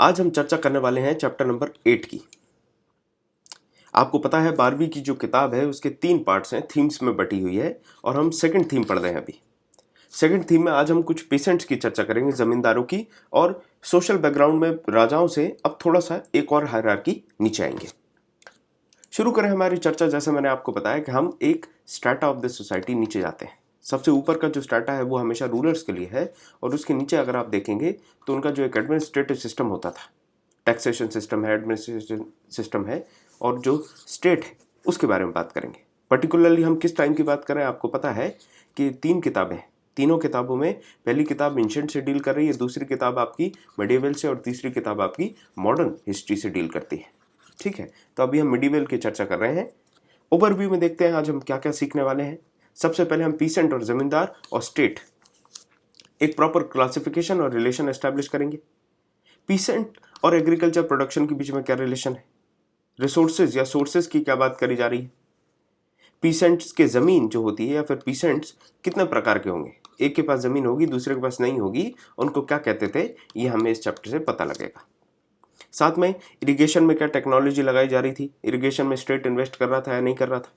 आज हम चर्चा करने वाले हैं चैप्टर नंबर 8 की। आपको पता है 12वीं की जो किताब है उसके 3 पार्ट्स हैं, थीम्स में बटी हुई है और हम सेकंड थीम पढ़ रहे हैं अभी। सेकंड थीम में आज हम कुछ पेशेंट्स की चर्चा करेंगे, जमींदारों की, और सोशल बैकग्राउंड में राजाओं से अब थोड़ा सा एक और हायरार्की नीचे आएंगे। शुरू करें हमारी चर्चा। जैसे मैंने आपको बताया कि हम एक स्ट्रेटा ऑफ द सोसाइटी नीचे जाते हैं। सबसे ऊपर का जो स्ट्रेटा है वो हमेशा रूलर्स के लिए है और उसके नीचे अगर आप देखेंगे तो उनका जो एक एडमिनिस्ट्रेटिव सिस्टम होता था, टैक्सेशन सिस्टम है, एडमिनिस्ट्रेशन सिस्टम है, और जो स्टेट है उसके बारे में बात करेंगे। पर्टिकुलरली हम किस टाइम की बात कर रहे हैं, आपको पता है कि 3 किताबें, तीनों किताबों में पहली किताब एंशिएंट से डील कर रही है, दूसरी किताब आपकी मिडिवल से और तीसरी किताब आपकी मॉडर्न हिस्ट्री से डील करती है। ठीक है, तो अभी हम मिडिवल की चर्चा कर रहे हैं। ओवरव्यू में देखते हैं आज हम क्या क्या सीखने वाले हैं। सबसे पहले हम पीसेंट और जमींदार और स्टेट एक प्रॉपर क्लासिफिकेशन और रिलेशन एस्टैब्लिश करेंगे। पीसेंट और एग्रीकल्चर प्रोडक्शन के बीच में क्या रिलेशन है, रिसोर्सेज या सोर्सेज की क्या बात करी जा रही है, पीसेंट्स के जमीन जो होती है या फिर पीसेंट्स कितने प्रकार के होंगे, एक के पास जमीन होगी दूसरे के पास नहीं होगी, उनको क्या कहते थे, ये हमें इस चैप्टर से पता लगेगा। साथ में इरिगेशन में क्या टेक्नोलॉजी लगाई जा रही थी, इरिगेशन में स्टेट इन्वेस्ट कर रहा था या नहीं कर रहा था,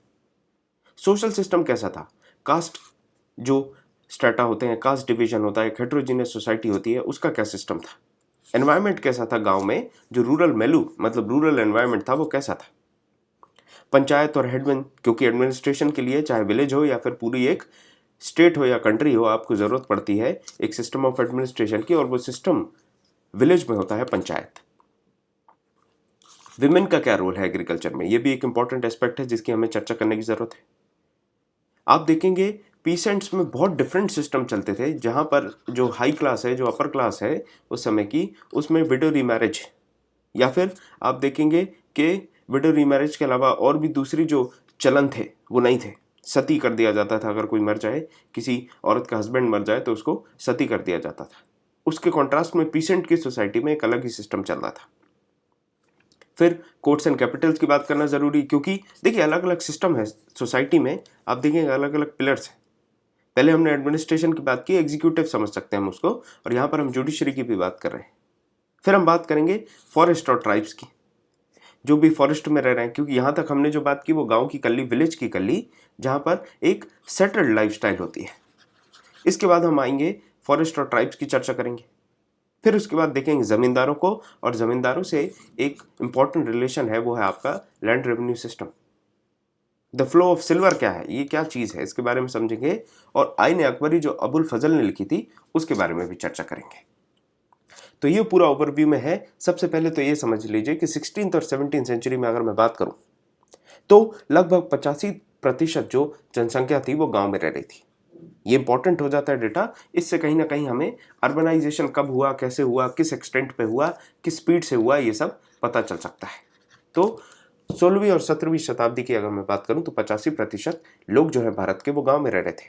सोशल सिस्टम कैसा था, कास्ट जो स्ट्रेटा होते हैं, कास्ट डिवीजन होता है, हेटेरोजेनियस सोसाइटी होती है, उसका क्या सिस्टम था, एनवायरनमेंट कैसा था गांव में, जो रूरल मेलू मतलब रूरल एनवायरनमेंट था वो कैसा था, पंचायत और हेडमैन, क्योंकि एडमिनिस्ट्रेशन के लिए चाहे विलेज हो या फिर पूरी एक स्टेट हो या कंट्री हो, आपको जरूरत पड़ती है एक सिस्टम ऑफ एडमिनिस्ट्रेशन की, और वो सिस्टम विलेज में होता है पंचायत। विमेन का क्या रोल है एग्रीकल्चर में, ये भी एक इंपॉर्टेंट एस्पेक्ट है जिसकी हमें चर्चा करने की जरूरत है। आप देखेंगे पीसेंट्स में बहुत डिफरेंट सिस्टम चलते थे, जहां पर जो हाई क्लास है, जो अपर क्लास है उस समय की, उसमें विडो रीमैरिज, या फिर आप देखेंगे कि विडो रीमैरिज के अलावा और भी दूसरी जो चलन थे वो नहीं थे। सती कर दिया जाता था, अगर कोई मर जाए, किसी औरत का हस्बैंड मर जाए तो उसको सती कर दिया जाता था। उसके कॉन्ट्रास्ट में पीसेंट की सोसाइटी में एक अलग ही सिस्टम चल रहा था। फिर कोर्ट्स एंड कैपिटल्स की बात करना जरूरी, क्योंकि देखिए अलग अलग सिस्टम है सोसाइटी में, आप देखेंगे अलग अलग पिलर्स हैं। पहले हमने एडमिनिस्ट्रेशन की बात की, एग्जीक्यूटिव समझ सकते हैं हम उसको, और यहाँ पर हम जुडिशरी की भी बात कर रहे हैं। फिर हम बात करेंगे फॉरेस्ट और ट्राइब्स की, जो भी फॉरेस्ट में रह रहे हैं, क्योंकि यहाँ तक हमने जो बात की वो गांव की कल्ली, विलेज की कल्ली, जहाँ पर एक सेटल्ड लाइफस्टाइल होती है। इसके बाद हम आएंगे फॉरेस्ट और ट्राइब्स की चर्चा करेंगे। फिर उसके बाद देखेंगे ज़मींदारों को, और ज़मींदारों से एक इंपॉर्टेंट रिलेशन है, वो है आपका land revenue system. The flow of silver क्या है, ये क्या चीज़ है, इसके बारे में समझेंगे। और आईन अकबरी जो अबुल फजल ने लिखी थी उसके बारे में भी चर्चा करेंगे। तो ये पूरा ओवरव्यू में है। सबसे पहले तो ये समझ लीजिए कि 16th और 17th सेंचुरी में अगर मैं बात करूं तो लगभग 85% जो जनसंख्या थी वो गांव में रह रही थी। ये इंपॉर्टेंट हो जाता है डेटा, इससे कहीं ना कहीं हमें अर्बनाइजेशन कब हुआ, कैसे हुआ, किस एक्सटेंट पे हुआ, किस स्पीड से हुआ, ये सब पता चल सकता है। तो 16वीं और 17वीं शताब्दी की अगर मैं बात करूं तो 85% लोग जो है भारत के वो गांव में रह रहे थे।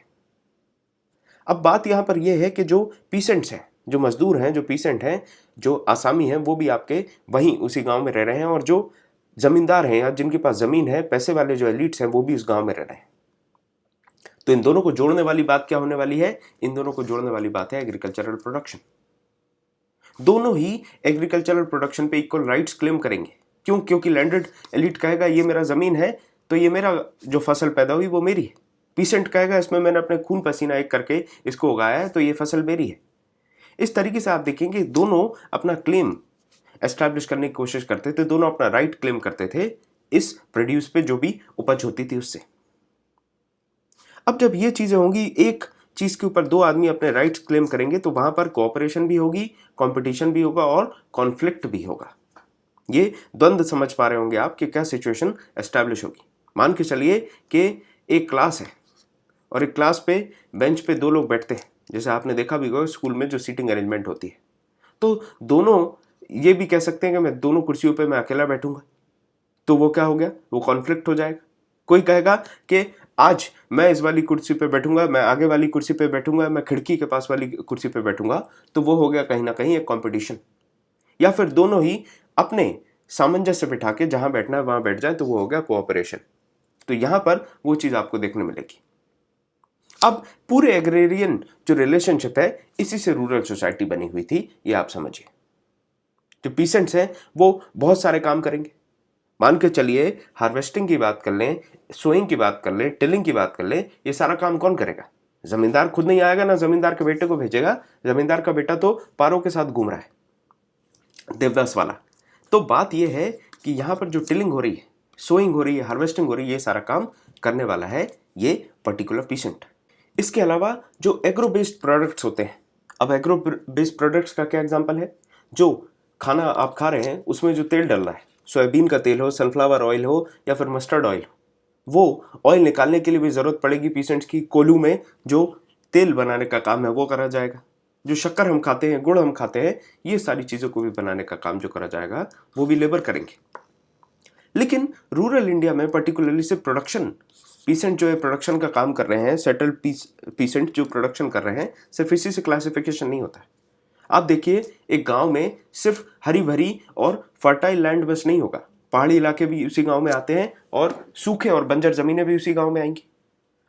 अब बात यहां पर यह है कि जो पीसेंट्स हैं, जो मजदूर हैं, जो पीसेंट हैं, जो आसामी हैं, वो भी आपके वहीं उसी गांव में रह रहे हैं, और जो जमींदार हैं या जिनके पास जमीन है, पैसे वाले जो एलिट्स हैं, वो भी उस गांव में रह रहे हैं। तो इन दोनों को जोड़ने वाली बात क्या होने वाली है, इन दोनों को जोड़ने वाली बात है एग्रीकल्चरल प्रोडक्शन। दोनों ही एग्रीकल्चरल प्रोडक्शन पे इक्वल राइट्स क्लेम करेंगे। क्यों? क्योंकि लैंडेड एलिट कहेगा ये मेरा जमीन है, तो ये मेरा जो फसल पैदा हुई वो मेरी है। पीसेंट कहेगा इसमें मैंने अपने खून पसीना एक करके इसको उगाया है, तो ये फसल मेरी है। इस तरीके से आप देखेंगे दोनों अपना क्लेम एस्टैब्लिश करने की कोशिश करते थे, दोनों अपना राइट क्लेम करते थे इस प्रोड्यूस पे जो भी उपज होती थी उससे। अब जब ये चीजें होंगी, एक चीज के ऊपर दो आदमी अपने राइट्स क्लेम करेंगे, तो वहां पर कोऑपरेशन भी होगी, कंपटीशन भी होगा और कॉन्फ्लिक्ट भी होगा। ये द्वंद्व समझ पा रहे होंगे आप कि क्या सिचुएशन एस्टैब्लिश होगी। मान के चलिए कि एक क्लास है और एक क्लास पे बेंच पे दो लोग बैठते हैं, जैसे आपने देखा भी होगा स्कूल में जो सीटिंग अरेंजमेंट होती है। तो दोनों ये भी कह सकते हैं कि मैं दोनों कुर्सियों पे मैं अकेला बैठूंगा, तो वो क्या हो गया, वो कॉन्फ्लिक्ट हो जाएगा। कोई कहेगा कि आज मैं इस वाली कुर्सी पे बैठूंगा, मैं आगे वाली कुर्सी पे बैठूंगा, मैं खिड़की के पास वाली कुर्सी पे बैठूंगा, तो वो हो गया कहीं ना कहीं एक कंपटीशन। या फिर दोनों ही अपने सामंजस्य बिठा के जहां बैठना है वहां बैठ जाए, तो वो हो गया कोऑपरेशन। तो यहां पर वो चीज आपको देखने मिलेगी। अब पूरे एग्रेरियन जो रिलेशनशिप है, इसी से रूरल सोसाइटी बनी हुई थी, ये आप समझिए। जो पीसेंट्स हैं वो बहुत सारे काम करेंगे। मान के चलिए हार्वेस्टिंग की बात कर लें, सोइंग की बात कर लें, टिलिंग की बात कर लें, ये सारा काम कौन करेगा? जमींदार खुद नहीं आएगा, ना जमींदार के बेटे को भेजेगा। जमींदार का बेटा तो पारों के साथ घूम रहा है, देवदास वाला। तो बात यह है कि यहाँ पर जो टिलिंग हो रही है, सोइंग हो रही है, हार्वेस्टिंग हो रही है, ये सारा काम करने वाला है ये पर्टिकुलर पीसेंट। इसके अलावा जो एग्रो बेस्ड प्रोडक्ट्स होते हैं, अब एग्रो बेस्ड प्रोडक्ट्स का क्या एग्जांपल है? जो खाना आप खा रहे हैं उसमें जो तेल डल रहा है, सोयाबीन का तेल हो, सनफ्लावर ऑयल हो या फिर मस्टर्ड ऑयल हो, वो ऑयल निकालने के लिए भी ज़रूरत पड़ेगी पीसेंट्स की। कोल्हू में जो तेल बनाने का काम है वो करा जाएगा। जो शक्कर हम खाते हैं, गुड़ हम खाते हैं, ये सारी चीज़ों को भी बनाने का काम जो करा जाएगा वो भी लेबर करेंगे। लेकिन रूरल इंडिया में पर्टिकुलरली सिर्फ प्रोडक्शन, पीसेंट जो है प्रोडक्शन का काम कर रहे हैं, सेटल्ड पीसेंट जो प्रोडक्शन कर रहे हैं, सिर्फ इसी से क्लासिफिकेशन नहीं होता है। आप देखिए एक गांव में सिर्फ हरी भरी और फर्टाइल लैंड बस नहीं होगा, पहाड़ी इलाके भी उसी गांव में आते हैं और सूखे और बंजर जमीनें भी उसी गांव में आएंगी,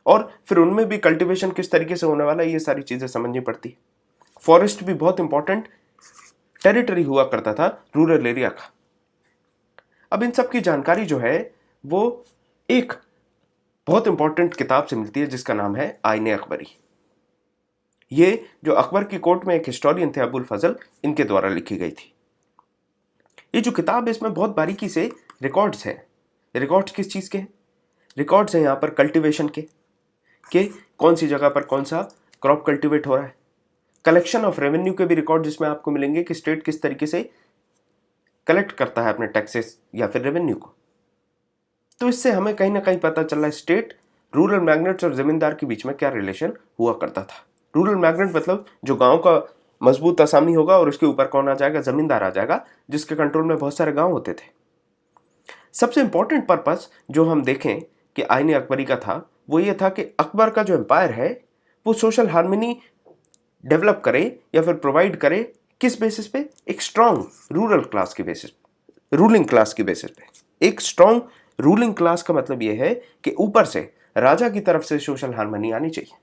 और फिर उनमें भी कल्टीवेशन किस तरीके से होने वाला है ये सारी चीजें समझनी पड़ती है। फॉरेस्ट भी बहुत इंपॉर्टेंट टेरिटरी हुआ करता था रूरल एरिया का। अब इन सब की जानकारी जो है वो एक बहुत इंपॉर्टेंट किताब से मिलती है जिसका नाम है आईने अकबरी। ये जो अकबर की कोर्ट में एक हिस्टोरियन थे अबुल फजल, इनके द्वारा लिखी गई थी। ये जो किताब है इसमें बहुत बारीकी से रिकॉर्ड्स हैं। रिकॉर्ड्स किस चीज़ के हैं? रिकॉर्ड्स हैं यहाँ पर कल्टीवेशन के कौन सी जगह पर कौन सा क्रॉप कल्टीवेट हो रहा है। कलेक्शन ऑफ रेवेन्यू के भी रिकॉर्ड जिसमें आपको मिलेंगे कि स्टेट किस तरीके से कलेक्ट करता है अपने टैक्सेस या फिर रेवेन्यू को। तो इससे हमें कहीं ना कहीं पता चल रहा है स्टेट, रूरल मैग्नेट्स और जमींदार के बीच में क्या रिलेशन हुआ करता था। रूरल मैग्नेट मतलब जो गांव का मजबूत असामी होगा और उसके ऊपर कौन आ जाएगा? जमींदार आ जाएगा, जिसके कंट्रोल में बहुत सारे गांव होते थे। सबसे इंपॉर्टेंट पर्पस जो हम देखें कि आईने अकबरी का था वो ये था कि अकबर का जो एम्पायर है वो सोशल हार्मनी डेवलप करे या फिर प्रोवाइड करे। किस बेसिस पे? एक स्ट्रांग रूरल क्लास की बेसिस, रूलिंग क्लास की बेसिस पे। एक स्ट्रांग रूलिंग क्लास का मतलब यह है कि ऊपर से राजा की तरफ से सोशल हार्मनी आनी चाहिए,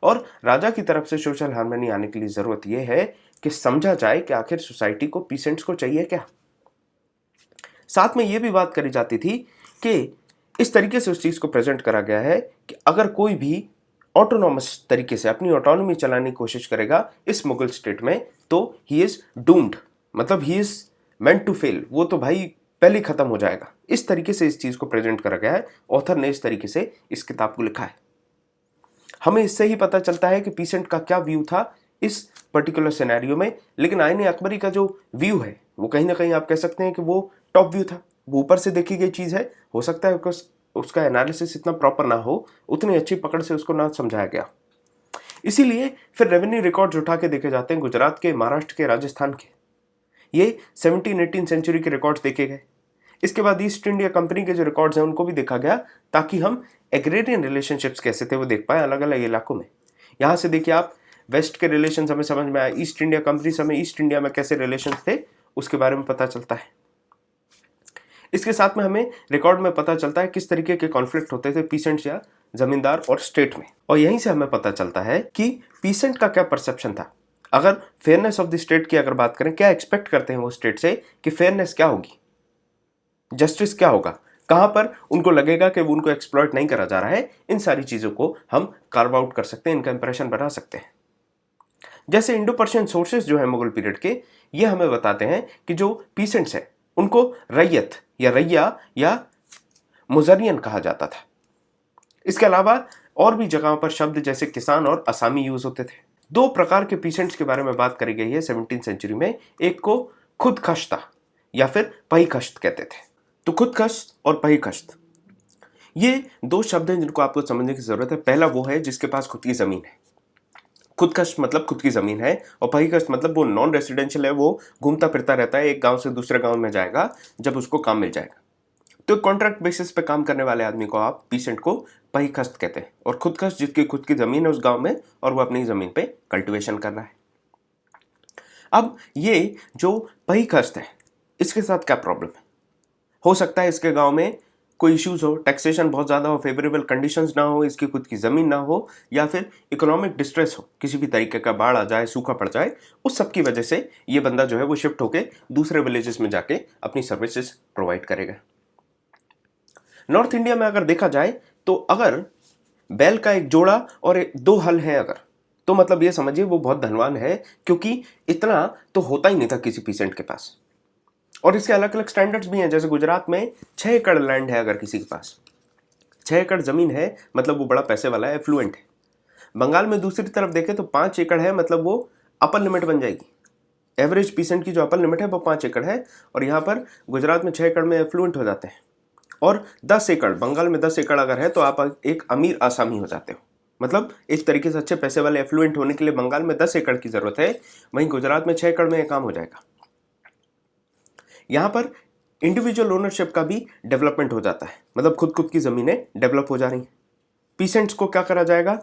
और राजा की तरफ से सोशल हार्मनी आने के लिए जरूरत यह है कि समझा जाए कि आखिर सोसाइटी को, पीसेंट्स को चाहिए क्या। साथ में यह भी बात करी जाती थी कि इस तरीके से उस चीज को प्रेजेंट करा गया है कि अगर कोई भी ऑटोनॉमस तरीके से अपनी ऑटोनॉमी चलाने की कोशिश करेगा इस मुगल स्टेट में तो ही इज डूम्ड, मतलब he is meant to fail, वो तो भाई पहले खत्म हो जाएगा। इस तरीके से इस चीज को प्रेजेंट करा गया है, ऑथर ने इस तरीके से इस किताब को लिखा है। हमें इससे ही पता चलता है कि पीसेंट का क्या व्यू था इस पर्टिकुलर सिनेरियो में। लेकिन आईने अकबरी का जो व्यू है वो कहीं ना कहीं आप कह सकते हैं कि वो टॉप व्यू था, वो ऊपर से देखी गई चीज है। हो सकता है उसका एनालिसिस इतना प्रॉपर ना हो, उतनी अच्छी पकड़ से उसको ना समझाया गया। इसीलिए फिर रेवेन्यू रिकॉर्ड्स उठा के देखे जाते हैं गुजरात के, महाराष्ट्र के, राजस्थान के। ये 17-18 सेंचुरी के रिकॉर्ड्स देखे गए। इसके बाद ईस्ट इंडिया कंपनी के जो रिकॉर्ड्स हैं उनको भी देखा गया, ताकि हम एग्रेरियन रिलेशनशिप्स कैसे थे वो देख पाए अलग अलग इलाकों में। यहाँ से देखिए आप, वेस्ट के रिलेशन हमें समझ में आया, ईस्ट इंडिया कंपनी समय ईस्ट इंडिया में कैसे रिलेशन थे उसके बारे में पता चलता है। इसके साथ में हमें रिकॉर्ड में पता चलता है किस तरीके के कॉन्फ्लिक्ट होते थे पीसेंट्स या जमींदार और स्टेट में, और यहीं से हमें पता चलता है कि पीसेंट का क्या परसेप्शन था। अगर फेयरनेस ऑफ द स्टेट की अगर बात करें, क्या एक्सपेक्ट करते हैं वो स्टेट से कि फेयरनेस क्या होगी, जस्टिस क्या होगा, कहां पर उनको लगेगा कि उनको एक्सप्लॉइट नहीं करा जा रहा है। इन सारी चीजों को हम कार्व आउट कर सकते हैं, इनका इंप्रेशन बना सकते हैं। जैसे इंडो पर्शियन सोर्सेस जो है मुगल पीरियड के, ये हमें बताते हैं कि जो पीसेंट्स हैं उनको रैयत या रैया या मुजरियन कहा जाता था। इसके अलावा और भी जगहों पर शब्द जैसे किसान और असामी यूज होते थे। दो प्रकार के पीसेंट्स के बारे में बात करी गई है 17वीं सेंचुरी में। एक को खुद खश्ता या फिर पहिखश्त कहते थे। तो खुद खश्त और पहिखश्त, ये दो शब्द हैं जिनको आपको समझने की जरूरत है। पहला वो है जिसके पास खुद की जमीन है, खुद कष्ट मतलब खुद की जमीन है, और पहिकष्ट मतलब वो नॉन रेसिडेंशियल है, वो घूमता फिरता रहता है, एक गांव से दूसरे गांव में जाएगा जब उसको काम मिल जाएगा। तो कॉन्ट्रैक्ट बेसिस पे काम करने वाले आदमी को आप पीसेंट को पहिकष्ट कहते हैं, और खुदकष्ट जिसकी खुद की जमीन है उस गांव में और वो अपनी जमीन पे कल्टीवेशन कर रहा है। अब ये जो पहिकष्ट है इसके साथ क्या प्रॉब्लम है? हो सकता है इसके गांव में कोई इश्यूज हो, टैक्सेशन बहुत ज़्यादा हो, फेवरेबल कंडीशंस ना हो, इसकी खुद की ज़मीन ना हो, या फिर इकोनॉमिक डिस्ट्रेस हो, किसी भी तरीके का बाढ़ आ जाए, सूखा पड़ जाए, उस सब की वजह से ये बंदा जो है वो शिफ्ट होके दूसरे विलेजेस में जाके अपनी सर्विसेज प्रोवाइड करेगा। नॉर्थ इंडिया में अगर देखा जाए तो अगर बैल का एक जोड़ा और दो हल है अगर, तो मतलब ये समझिए वो बहुत धनवान है, क्योंकि इतना तो होता ही नहीं था किसी पीसेंट के पास। और इसके अलग अलग स्टैंडर्ड्स भी हैं, जैसे गुजरात में 6 एकड़ लैंड है अगर किसी के पास, 6 एकड़ जमीन है, मतलब वो बड़ा पैसे वाला है, एफ्लुएंट है। बंगाल में दूसरी तरफ देखें तो 5 एकड़ है, मतलब वो अपर लिमिट बन जाएगी। एवरेज पीसेंट की जो अपर लिमिट है वो 5 एकड़ है, और यहाँ पर गुजरात में 6 एकड़ में एफ्लुएंट हो जाते हैं। और 10 एकड़, बंगाल में 10 एकड़ अगर है तो आप एक अमीर आसामी हो जाते हो। मतलब एक तरीके से अच्छे पैसे वाले एफ्लुएंट होने के लिए बंगाल में 10 एकड़ की जरूरत है, वहीं गुजरात में 6 एकड़ में यह काम हो जाएगा। यहाँ पर इंडिविजुअल ओनरशिप का भी डेवलपमेंट हो जाता है, मतलब खुद खुद की ज़मीनें डेवलप हो जा रही हैं। पीसेंट्स को क्या करा जाएगा,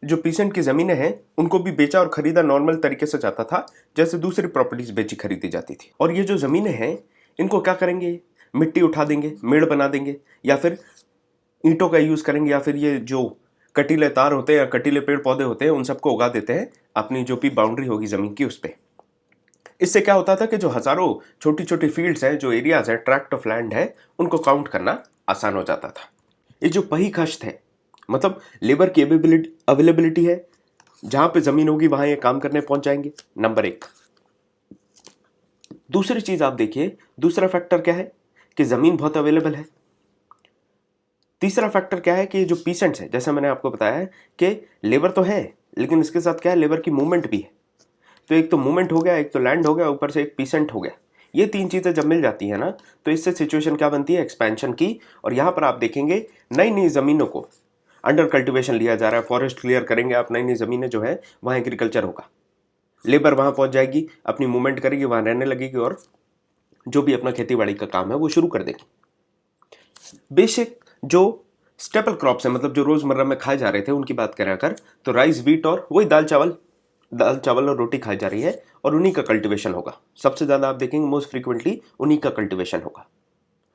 जो पीसेंट की ज़मीनें हैं उनको भी बेचा और खरीदा नॉर्मल तरीके से जाता था, जैसे दूसरी प्रॉपर्टीज बेची खरीदी जाती थी। और ये जो ज़मीनें हैं इनको क्या करेंगे, मिट्टी उठा देंगे, मेड़ बना देंगे, या फिर ईंटों का यूज़ करेंगे, या फिर ये जो कटीले तार होते हैं या कटीले पेड़ पौधे होते हैं उन सबको उगा देते हैं अपनी जो भी बाउंड्री होगी ज़मीन की उस पर। इससे क्या होता था कि जो हजारों छोटी छोटी फील्ड्स हैं, जो एरियाज है, ट्रैक्ट ऑफ लैंड है, उनको काउंट करना आसान हो जाता था। ये जो पही खश्त है, मतलब लेबर की अवेलेबिलिटी है, जहां पे जमीन होगी वहां ये काम करने पहुंच जाएंगे, नंबर 1। दूसरी चीज आप देखिए, दूसरा फैक्टर क्या है कि जमीन बहुत अवेलेबल है। तीसरा फैक्टर क्या है कि जो पीसेंट्स है, जैसे मैंने आपको बताया है कि लेबर तो है, लेकिन इसके साथ क्या है, लेबर की मूवमेंट भी है। तो एक तो मूवमेंट हो गया, एक तो लैंड हो गया, ऊपर से एक पीसेंट हो गया। ये 3 चीज़ें जब मिल जाती है ना, तो इससे सिचुएशन क्या बनती है, एक्सपेंशन की। और यहाँ पर आप देखेंगे नई नई ज़मीनों को अंडर कल्टिवेशन लिया जा रहा है, फॉरेस्ट क्लियर करेंगे आप, नई नई ज़मीनें जो है वहाँ एग्रीकल्चर होगा, लेबर वहाँ पहुँच जाएगी, अपनी मूवमेंट करेगी, वहाँ रहने लगेगी, और जो भी अपना खेती बाड़ी का काम है वो शुरू कर देगी। बेसिक जो स्टेपल क्रॉप्स है, मतलब जो रोज़मर्रा में खाए जा रहे थे उनकी बात करें अगर, तो राइस, व्हीट और वही दाल चावल और रोटी खाई जा रही है, और उन्हीं का कल्टीवेशन होगा। सबसे ज़्यादा आप देखेंगे मोस्ट फ्रीक्वेंटली उन्हीं का कल्टीवेशन होगा।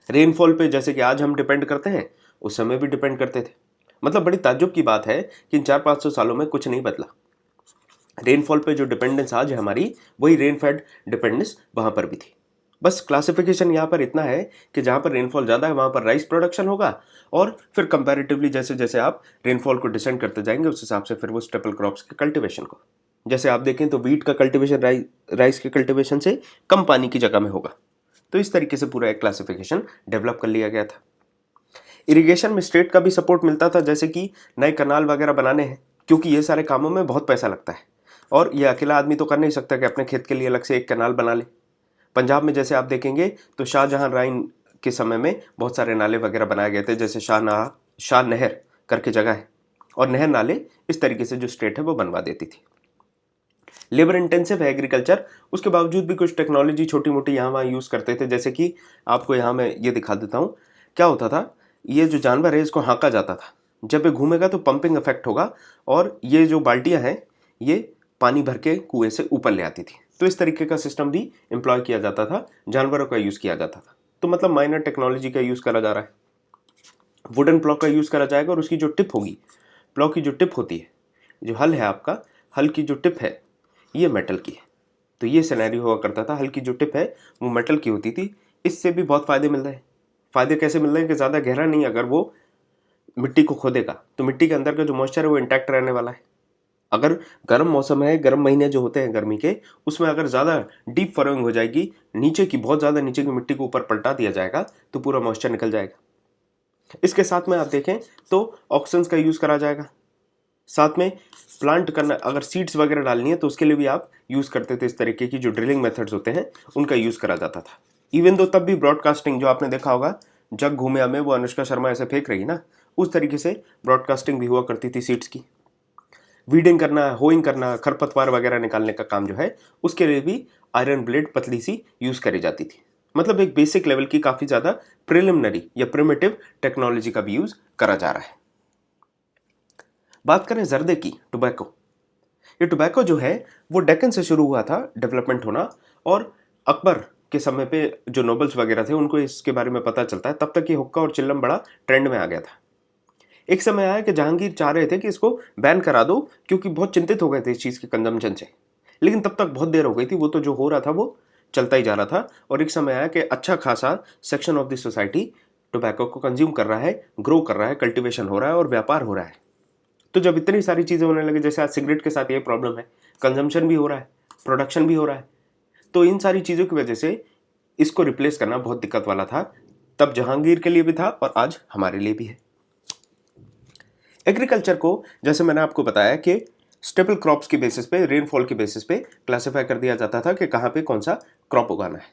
रेनफॉल पे जैसे कि आज हम डिपेंड करते हैं, उस समय भी डिपेंड करते थे। मतलब बड़ी ताज्जुब की बात है कि इन 400-500 सालों में कुछ नहीं बदला। रेनफॉल पे जो डिपेंडेंस आज है हमारी, वही रेन फेड डिपेंडेंस वहाँ पर भी थी। बस क्लासिफिकेशन यहाँ पर इतना है कि जहाँ पर रेनफॉल ज़्यादा है वहाँ पर राइस प्रोडक्शन होगा, और फिर कंपैरेटिवली जैसे जैसे आप रेनफॉल को डिसेंड करते जाएंगे उस हिसाब से फिर वो स्टेपल क्रॉप्स के कल्टीवेशन को, जैसे आप देखें तो वीट का कल्टीवेशन राइस के कल्टीवेशन से कम पानी की जगह में होगा। तो इस तरीके से पूरा एक क्लासिफिकेशन डेवलप कर लिया गया था। इरिगेशन में स्टेट का भी सपोर्ट मिलता था, जैसे कि नए कनाल वगैरह बनाने हैं, क्योंकि ये सारे कामों में बहुत पैसा लगता है, और ये अकेला आदमी तो कर नहीं सकता कि अपने खेत के लिए अलग से एक कनाल बना ले। पंजाब में जैसे आप देखेंगे तो शाहजहां राइन के समय में बहुत सारे नाले वगैरह बनाए गए थे, जैसे शाह नहर करके जगह है, और नहर नाले इस तरीके से जो स्टेट है वो बनवा देती थी। लेबर इंटेंसिव है एग्रीकल्चर, उसके बावजूद भी कुछ टेक्नोलॉजी छोटी मोटी यहाँ वहाँ यूज़ करते थे, जैसे कि आपको यहाँ मैं ये दिखा देता हूँ। क्या होता था, ये जो जानवर है इसको हाँका जाता था, जब ये घूमेगा तो पंपिंग इफेक्ट होगा, और ये जो बाल्टियाँ हैं ये पानी भर के कुएं से ऊपर ले आती थी। तो इस तरीके का सिस्टम भी एम्प्लॉय किया जाता था, जानवरों का यूज़ किया जाता था। तो मतलब माइनर टेक्नोलॉजी का यूज़ करा जा रहा है। वुडन प्लॉ का यूज़ करा जाएगा, और उसकी जो टिप होगी, प्लॉ की जो टिप होती है, जो हल है आपका, हल की जो टिप है ये मेटल की है। तो ये सिनेरियो हुआ करता था, हल की जो टिप है वो मेटल की होती थी। इससे भी बहुत फ़ायदे मिल रहे हैं। फ़ायदे कैसे मिल रहे हैं कि ज़्यादा गहरा नहीं, अगर वो मिट्टी को खोदेगा तो मिट्टी के अंदर का जो मॉइस्चर है वो इंटैक्ट रहने वाला है। अगर गर्म मौसम है, गर्म महीने जो होते हैं गर्मी के, उसमें अगर ज़्यादा डीप फरोइंग हो जाएगी, नीचे की बहुत ज़्यादा नीचे की मिट्टी को ऊपर पलटा दिया जाएगा तो पूरा मॉइस्चर निकल जाएगा। इसके साथ में आप देखें तो ऑक्सीजन का यूज़ करा जाएगा। साथ में प्लांट करना, अगर सीड्स वगैरह डालनी है तो उसके लिए भी आप यूज़ करते थे, इस तरीके की जो ड्रिलिंग मेथड्स होते हैं उनका यूज़ करा जाता था। इवन दो तब भी ब्रॉडकास्टिंग, जो आपने देखा होगा जग घूमे हमें, वो अनुष्का शर्मा ऐसे फेंक रही ना, उस तरीके से ब्रॉडकास्टिंग भी हुआ करती थी सीड्स की। वीडिंग करना, होइंग करना, खरपतवार वगैरह निकालने का काम जो है उसके लिए भी आयरन ब्लेड पतली सी यूज़ करी जाती थी। मतलब एक बेसिक लेवल की काफ़ी ज़्यादा प्रिलिमिनरी या प्रिमिटिव टेक्नोलॉजी का भी यूज़ करा जा रहा है। बात करें जर्दे की, टोबैको। ये टोबैको जो है वो डेक्कन से शुरू हुआ था डेवलपमेंट होना, और अकबर के समय पे जो नोबल्स वगैरह थे उनको इसके बारे में पता चलता है, तब तक ये हुक्का और चिल्लम बड़ा ट्रेंड में आ गया था। एक समय आया कि जहांगीर चाह रहे थे कि इसको बैन करा दो, क्योंकि बहुत चिंतित हो गए थे इस चीज़ के कंजम्पशन से, लेकिन तब तक बहुत देर हो गई थी। वो तो जो हो रहा था वो चलता ही जा रहा था, और एक समय आया कि अच्छा खासा section of the society tobacco को कंज्यूम कर रहा है, ग्रो कर रहा है, कल्टीवेशन हो रहा है और व्यापार हो रहा है। तो जब इतनी सारी चीज़ें होने लगी, जैसे आज सिगरेट के साथ ये प्रॉब्लम है, कंजम्पशन भी हो रहा है, प्रोडक्शन भी हो रहा है, तो इन सारी चीज़ों की वजह से इसको रिप्लेस करना बहुत दिक्कत वाला था। तब जहांगीर के लिए भी था और आज हमारे लिए भी है। एग्रीकल्चर को, जैसे मैंने आपको बताया कि स्टेपल क्रॉप्स के बेसिस पे, रेनफॉल के बेसिस पे क्लासिफाई कर दिया जाता था कि कहाँ पे कौन सा क्रॉप उगाना है।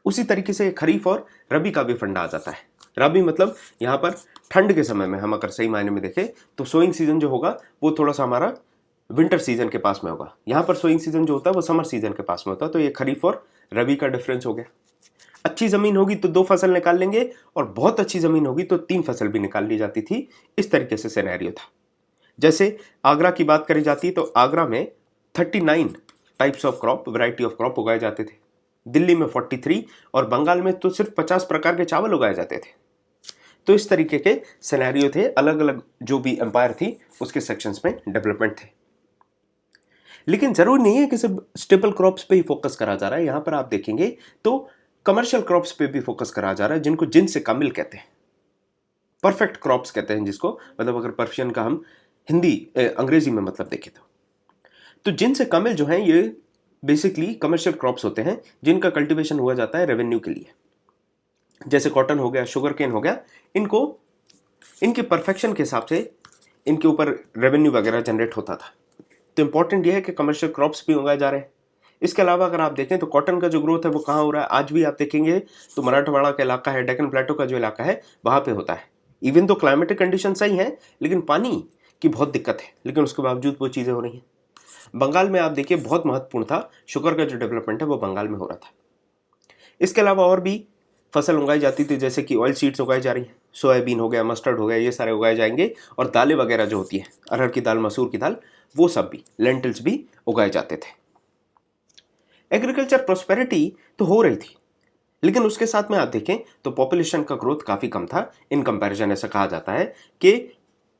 उसी तरीके से खरीफ और रबी का भी फंडा आ जाता है। रबी मतलब यहाँ पर ठंड के समय में हम अगर सही मायने में देखें तो सोइंग सीजन जो होगा वो थोड़ा सा हमारा विंटर सीजन के पास में होगा। यहाँ पर सोइंग सीजन जो होता है वो समर सीजन के पास में होता है। तो ये खरीफ और रबी का डिफरेंस हो गया। अच्छी ज़मीन होगी तो 2 फसल निकाल लेंगे, और बहुत अच्छी ज़मीन होगी तो 3 फसल भी निकाल ली जाती थी। इस तरीके से सिनेरियो था। जैसे आगरा की बात करी जाती तो आगरा में 39 types of crop, variety of crop उगाए जाते थे। दिल्ली में 43 और बंगाल में तो सिर्फ 50 प्रकार के चावल उगाए जाते थे। तो इस तरीके के सिनेरियो थे। अलग अलग जो भी एम्पायर थी उसके सेक्शंस में डेवलपमेंट थे। लेकिन जरूरी नहीं है कि सिर्फ स्टेपल क्रॉप्स पे ही फोकस करा जा रहा है। यहां पर आप देखेंगे तो कमर्शियल क्रॉप्स पे भी फोकस करा जा रहा है, जिनको जिनसे कामिल कहते हैं, परफेक्ट क्रॉप्स कहते हैं जिसको, मतलब अगर पर्शियन का हम हिंदी अंग्रेजी में मतलब देखें तो जिनसे कामिल जो हैं ये बेसिकली कमर्शियल क्रॉप्स होते हैं जिनका कल्टीवेशन हुआ जाता है रेवेन्यू के लिए। जैसे कॉटन हो गया, शुगर केन हो गया, इनको इनके परफेक्शन के हिसाब से इनके ऊपर रेवेन्यू वगैरह जनरेट होता था। तो इंपॉर्टेंट ये है कि कमर्शियल क्रॉप्स भी उगाए जा रहे हैं। इसके अलावा अगर आप देखें तो कॉटन का जो ग्रोथ है वो कहाँ हो रहा है, आज भी आप देखेंगे तो मराठवाड़ा का इलाका है, डेक्कन प्लेटो का जो इलाका है वहाँ पे होता है। इवन तो क्लाइमेटिक कंडीशन सही है लेकिन पानी की बहुत दिक्कत है, लेकिन उसके बावजूद वो चीज़ें हो रही हैं। बंगाल में आप देखिए बहुत महत्वपूर्ण था, शुगर का जो डेवलपमेंट है वो बंगाल में हो रहा था। इसके अलावा और भी फसल उगाई जाती थी, जैसे कि ऑयल सीड्स उगाई जा रही हैं, सोयाबीन हो गया, मस्टर्ड हो गया, ये सारे उगाए जाएंगे। और दालें वगैरह जो होती हैं, अरहर की दाल, मसूर की दाल, वो सब भी, लेंटिल्स भी उगाए जाते थे। एग्रीकल्चर प्रोस्पेरिटी तो हो रही थी, लेकिन उसके साथ में आप देखें तो पॉपुलेशन का ग्रोथ काफ़ी कम था। इन कंपैरिजन ऐसा कहा जाता है कि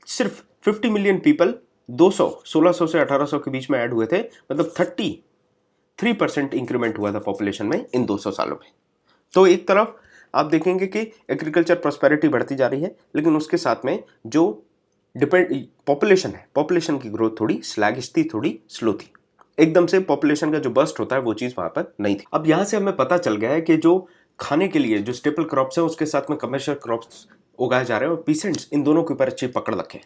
सिर्फ 50 मिलियन पीपल 1600 से 1800 के बीच में ऐड हुए थे, मतलब 33% इंक्रीमेंट हुआ था पॉपुलेशन में इन 200 सालों में। तो एक तरफ आप देखेंगे कि एग्रीकल्चर प्रॉस्पेरिटी बढ़ती जा रही है, लेकिन उसके साथ में जो पॉपुलेशन है, पॉपुलेशन की ग्रोथ थोड़ी स्लैगिश थी, थोड़ी स्लो थी। एकदम से पॉपुलेशन का जो बर्स्ट होता है वो चीज़ वहाँ पर नहीं थी। अब यहाँ से हमें पता चल गया है कि जो खाने के लिए जो स्टेपल क्रॉप्स हैं उसके साथ में कमर्शियल क्रॉप्स उगाए जा रहे हैं, और पीसेंट्स इन दोनों के ऊपर अच्छी पकड़ रखें।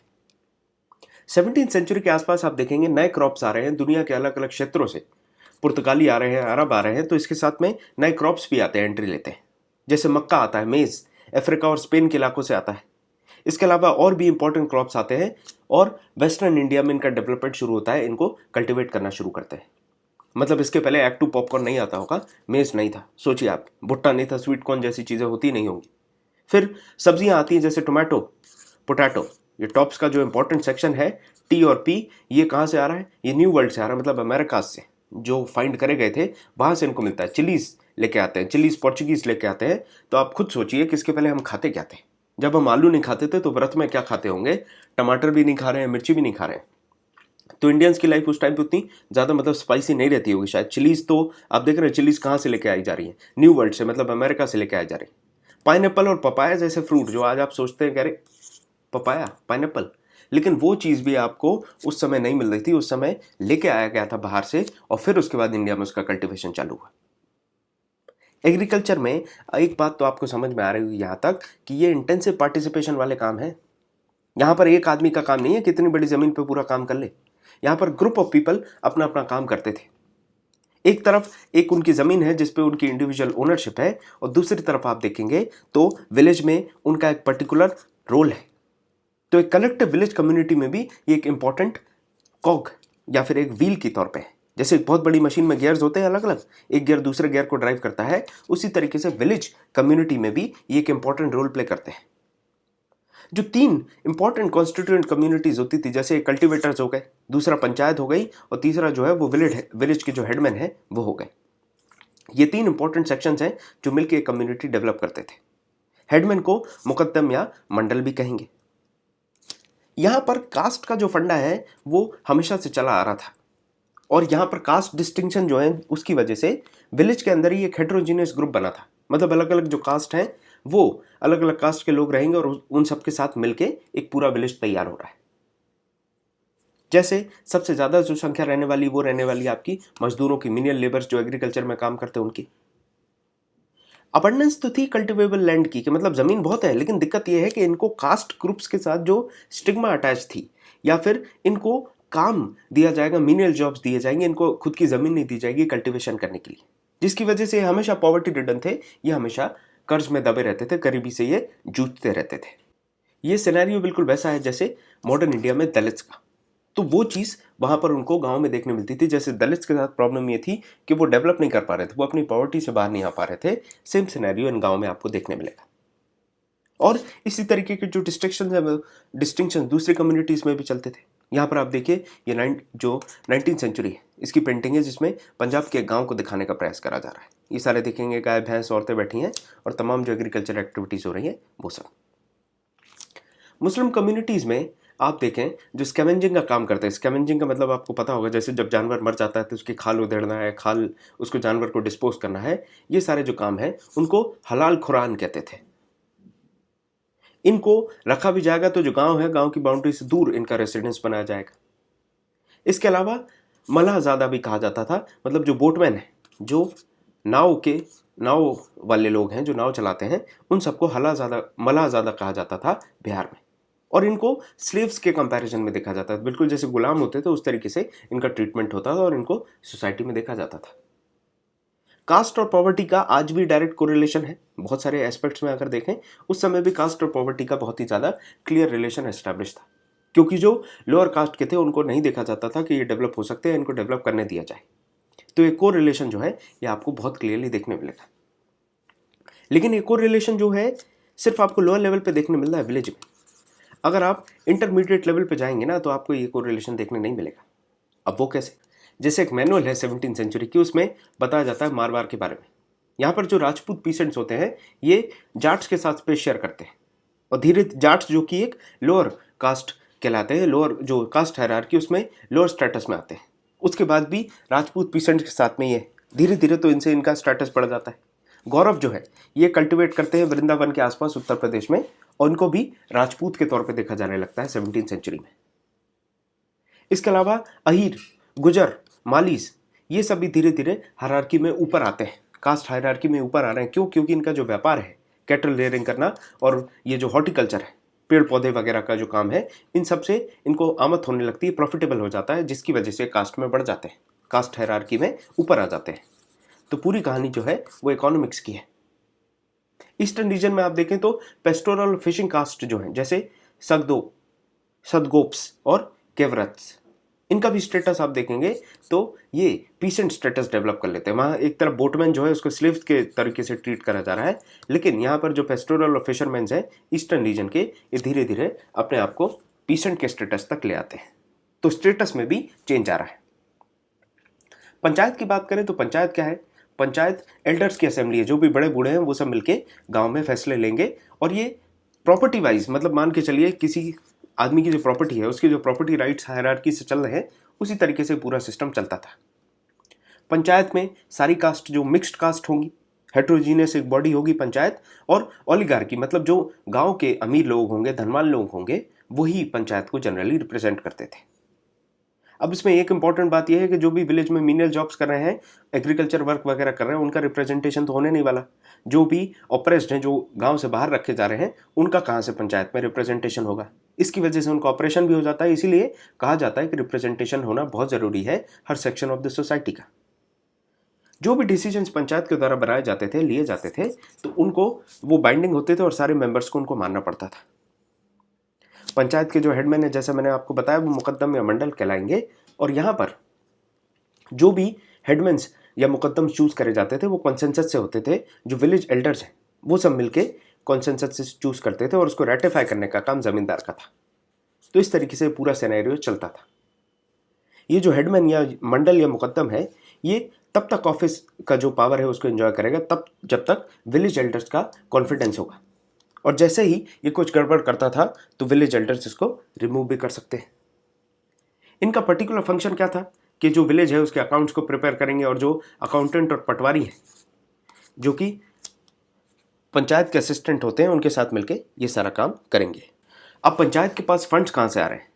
17वीं सेंचुरी के आसपास आप देखेंगे नए क्रॉप्स आ रहे हैं दुनिया के अलग अलग क्षेत्रों से। पुर्तगाली आ रहे हैं, अरब आ रहे हैं, तो इसके साथ में नए क्रॉप्स भी आते हैं, एंट्री लेते हैं। जैसे मक्का आता है, मेज़ अफ्रीका और स्पेन के इलाकों से आता है। इसके अलावा और भी इंपॉर्टेंट क्रॉप्स आते हैं और वेस्टर्न इंडिया में इनका डेवलपमेंट शुरू होता है, इनको कल्टीवेट करना शुरू करते हैं। मतलब इसके पहले एक्टू पॉपकॉर्न नहीं आता होगा, मेज़ नहीं था, सोचिए आप, भुट्टा नहीं था, स्वीट कॉर्न जैसी चीज़ें होती नहीं होंगी। फिर सब्जियां आती हैं जैसे टोमेटो, पोटैटो। ये टॉप्स का जो इंपॉर्टेंट सेक्शन है, टी और पी, ये कहाँ से आ रहा है? ये न्यू वर्ल्ड से आ रहा है, मतलब अमेरिका से जो फाइंड करे गए थे वहाँ से इनको मिलता है। चिलीज़ लेके आते हैं, चिलीज़ पोर्चुगीज़ लेके आते हैं। तो आप खुद सोचिए कि इसके पहले हम खाते क्या थे? जब हम आलू नहीं खाते थे तो व्रत में क्या खाते होंगे? टमाटर भी नहीं खा रहे हैं, मिर्ची भी नहीं खा रहे हैं। तो इंडियंस की लाइफ उस टाइम पे उतनी ज़्यादा मतलब स्पाइसी नहीं रहती होगी शायद। चिलीज़ तो आप देख रहे हैं, चिलीज़ कहाँ से लेके आई जा रही है? न्यू वर्ल्ड से, मतलब अमेरिका से लेके आई जा रही है। पाइनएप्पल और पपाया जैसे फ्रूट जो आज आप सोचते हैं, कह रहे पपाया, पाइनएप्पल, लेकिन वो चीज़ भी आपको उस समय नहीं मिल रही थी। उस समय लेके आया गया था बाहर से, और फिर उसके बाद इंडिया में उसका कल्टीवेशन चालू हुआ। एग्रीकल्चर में एक बात तो आपको समझ में आ रही होगी यहाँ तक कि ये इंटेंसिव पार्टिसिपेशन वाले काम है। यहाँ पर एक आदमी का काम नहीं है कि इतनी बड़ी ज़मीन पे पूरा काम कर ले। यहाँ पर ग्रुप ऑफ पीपल अपना अपना काम करते थे। एक तरफ एक उनकी ज़मीन है जिसपे उनकी इंडिविजुअल ओनरशिप है, और दूसरी तरफ आप देखेंगे तो विलेज में उनका एक पर्टिकुलर रोल है। तो एक कलेक्टिव विलेज कम्युनिटी में भी ये एक इंपॉर्टेंट कॉग या फिर एक व्हील के तौर पे है। जैसे एक बहुत बड़ी मशीन में गियर्स होते हैं अलग अलग, एक गियर दूसरे गियर को ड्राइव करता है, उसी तरीके से विलेज कम्युनिटी में भी ये एक इंपॉर्टेंट रोल प्ले करते हैं। जो 3 इंपॉर्टेंट कॉन्स्टिट्यूएंट कम्युनिटीज होती थी, जैसे कल्टीवेटर्स हो गए, दूसरा पंचायत हो गई, और तीसरा जो है वो विलेज के जो हेडमैन है वो हो गए। ये 3 इंपॉर्टेंट सेक्शंस हैं जो मिलकर एक कम्युनिटी डेवलप करते थे। हेडमैन को मुकद्दम या मंडल भी कहेंगे। यहां पर कास्ट का जो फंडा है वो हमेशा से चला आ रहा था, और यहां पर कास्ट डिस्टिंक्शन जो है उसकी वजह से विलेज के अंदर ही एक हेट्रोजीनियस ग्रुप बना था। मतलब अलग अलग जो कास्ट हैं वो अलग अलग कास्ट के लोग रहेंगे और उन सबके साथ मिलके एक पूरा विलेज तैयार हो रहा है। जैसे सबसे ज्यादा जो संख्या रहने वाली वो रहने वाली आपकी मजदूरों की, मिनियल लेबर्स जो एग्रीकल्चर में काम करते हैं उनकी। अबंडेंस तो थी कल्टिवेबल लैंड की, कि मतलब जमीन बहुत है, लेकिन दिक्कत यह है कि इनको कास्ट ग्रुप्स के साथ जो स्टिग्मा अटैच थी, या फिर इनको काम दिया जाएगा, मिनियल जॉब्स दिए जाएंगे, इनको खुद की जमीन नहीं दी जाएगी कल्टीवेशन करने के लिए, जिसकी वजह से हमेशा पॉवर्टी रिडन थे, ये हमेशा कर्ज में दबे रहते थे, गरीबी से ये जूझते रहते थे। ये सिनेरियो बिल्कुल वैसा है जैसे मॉडर्न इंडिया में दलित्स का। तो वो चीज़ वहां पर उनको गांव में देखने मिलती थी। जैसे दलित्स के साथ प्रॉब्लम ये थी कि वो डेवलप नहीं कर पा रहे थे, वो अपनी पॉवर्टी से बाहर नहीं आ पा रहे थे। सेम सिनेरियो इन गांव में आपको देखने मिलेगा। और इसी तरीके के जो डिस्ट्रिक्शन है वो डिस्टिंक्शन दूसरी कम्युनिटीज़ में भी चलते थे। यहाँ पर आप देखिए ये जो 19th सेंचुरी है इसकी पेंटिंग है, जिसमें पंजाब के गांव को दिखाने का प्रयास करा जा रहा है। ये सारे देखेंगे गाय भैंस औरतें बैठी हैं और तमाम जो एग्रीकल्चर एक्टिविटीज़ हो रही हैं वो सब। मुस्लिम कम्युनिटीज़ में आप देखें जो स्कैवेंजिंग का काम करते हैं। स्कैवेंजिंग का मतलब आपको पता होगा, जैसे जब जानवर मर जाता है तो उसकी खाल उधेड़ना है, खाल उसको जानवर को डिस्पोज करना है, ये सारे जो काम है उनको हलाल खुरान कहते थे। इनको रखा भी जाएगा तो जो गांव है, गांव की बाउंड्री से दूर इनका रेसिडेंस बनाया जाएगा। इसके अलावा मलाहजादा भी कहा जाता था, मतलब जो बोटमैन है, जो नाव वाले लोग हैं, जो नाव चलाते हैं, उन सबको मलाहजादा कहा जाता था बिहार में। और इनको स्लेव्स के कंपैरिजन में देखा जाता था, बिल्कुल जैसे गुलाम होते थे उस तरीके से इनका ट्रीटमेंट होता था और इनको सोसाइटी में देखा जाता था। कास्ट और पॉवर्टी का आज भी डायरेक्ट कोरिलेशन है बहुत सारे एस्पेक्ट्स में। अगर देखें उस समय भी कास्ट और पॉवर्टी का बहुत ही ज़्यादा क्लियर रिलेशन एस्टैब्लिश था, क्योंकि जो लोअर कास्ट के थे उनको नहीं देखा जाता था कि ये डेवलप हो सकते हैं, इनको डेवलप करने दिया जाए। तो ये कोरिलेशन जो है ये आपको बहुत क्लियरली देखने मिलेगा। लेकिन ये कोरिलेशन जो है सिर्फ आपको लोअर लेवल पे देखने मिल रहा है विलेज में। अगर आप इंटरमीडिएट लेवल पे जाएंगे ना तो आपको ये कोरिलेशन देखने नहीं मिलेगा। अब वो कैसे? जैसे एक मैनुअल है 17th सेंचुरी की, उसमें बताया जाता है मारवाड़ के बारे में। यहाँ पर जो राजपूत पीसेंट्स होते हैं ये जाट्स के साथ स्पेस शेयर करते हैं, और धीरे जाट्स जो कि एक लोअर कास्ट कहलाते हैं, लोअर जो कास्ट हायरार्की उसमें लोअर स्टेटस में आते हैं। उसके बाद भी राजपूत पीसेंट्स के साथ में ये धीरे धीरे तो इनसे इनका स्टेटस बढ़ जाता है। गौरव जो है ये कल्टिवेट करते हैं वृंदावन के आसपास उत्तर प्रदेश में, और इनको भी राजपूत के तौर पर देखा जाने लगता है 17th सेंचुरी में। इसके अलावा अहीर, गुजर, मालीस, ये सब भी धीरे धीरे हायरार्की में ऊपर आते हैं, कास्ट हायरार्की में ऊपर आ रहे हैं। क्यों? क्योंकि इनका जो व्यापार है, कैटल रेयरिंग करना और ये जो हॉर्टिकल्चर है, पेड़ पौधे वगैरह का जो काम है, इन सब से इनको आमद होने लगती है, प्रॉफिटेबल हो जाता है, जिसकी वजह से कास्ट में बढ़ जाते हैं, कास्ट हायरार्की में ऊपर आ जाते हैं। तो पूरी कहानी जो है वो इकोनॉमिक्स की है। ईस्टर्न रीजन में आप देखें तो पेस्टोरल फिशिंग कास्ट जो है, जैसे सदगोप्स और केवरत्स, इनका भी स्टेटस आप देखेंगे तो ये पीसेंट स्टेटस डेवलप कर लेते हैं। वहाँ एक तरफ बोटमैन जो है उसको स्लेव्स के तरीके से ट्रीट करा जा रहा है, लेकिन यहाँ पर जो पेस्टोरल और फिशरमैन हैं ईस्टर्न रीजन के, ये धीरे धीरे अपने आप को पीसेंट के स्टेटस तक ले आते हैं। तो स्टेटस में भी चेंज आ रहा है। पंचायत की बात करें तो पंचायत क्या है? पंचायत एल्डर्स की असेंबली है, जो भी बड़े बूढ़े हैं वो सब मिलके गाँव में फैसले लेंगे, और ये प्रॉपर्टी वाइज, मतलब मान के चलिए किसी आदमी की जो प्रॉपर्टी है उसकी जो प्रॉपर्टी राइट्स हायरार्की से चल रहे हैं उसी तरीके से पूरा सिस्टम चलता था। पंचायत में सारी कास्ट जो मिक्स्ड कास्ट होंगी, हेट्रोजीनियस एक बॉडी होगी पंचायत, और ओलिगार्की मतलब जो गांव के अमीर लोग होंगे, धनवान लोग होंगे, वही पंचायत को जनरली रिप्रेजेंट करते थे। अब इसमें एक इंपॉर्टेंट बात यह है कि जो भी विलेज में मिनियल जॉब्स कर रहे हैं, एग्रीकल्चर वर्क वगैरह कर रहे हैं, उनका रिप्रेजेंटेशन तो होने नहीं वाला। जो भी ऑपरेस्ड हैं, जो गांव से बाहर रखे जा रहे हैं, उनका कहाँ से पंचायत में रिप्रेजेंटेशन होगा? इसकी वजह से उनका ऑपरेशन भी हो जाता है। इसीलिए कहा जाता है कि रिप्रेजेंटेशन होना बहुत ज़रूरी है हर सेक्शन ऑफ द सोसाइटी का। जो भी डिसीजंस पंचायत के द्वारा बनाए जाते थे, लिए जाते थे, तो उनको वो बाइंडिंग होते थे और सारे मेंबर्स को उनको मानना पड़ता था। पंचायत के जो हेडमैन है, जैसे मैंने आपको बताया, वो मुकद्दम या मंडल कहलाएंगे। और यहाँ पर जो भी हेडमैन्स या मुकद्दम चूज करे जाते थे वो कॉन्सेंसस से होते थे। जो विलेज एल्डर्स हैं वो सब मिलके कॉन्सेंसस से चूज करते थे और उसको रेटिफाई करने का काम जमींदार का था। तो इस तरीके से पूरा सिनेरियो चलता था। ये जो हेडमैन या मंडल या मुकद्दम है, ये तब तक ऑफिस का जो पावर है उसको एंजॉय करेगा, तब जब तक विलेज एल्डर्स का कॉन्फिडेंस होगा। और जैसे ही ये कुछ गड़बड़ करता था तो विलेज एल्डर्स इसको रिमूव भी कर सकते हैं। इनका पर्टिकुलर फंक्शन क्या था कि जो विलेज है उसके अकाउंट्स को प्रिपेयर करेंगे, और जो अकाउंटेंट और पटवारी है जो कि पंचायत के असिस्टेंट होते हैं उनके साथ मिलके ये सारा काम करेंगे। अब पंचायत के पास फंड्स कहाँ से आ रहे हैं?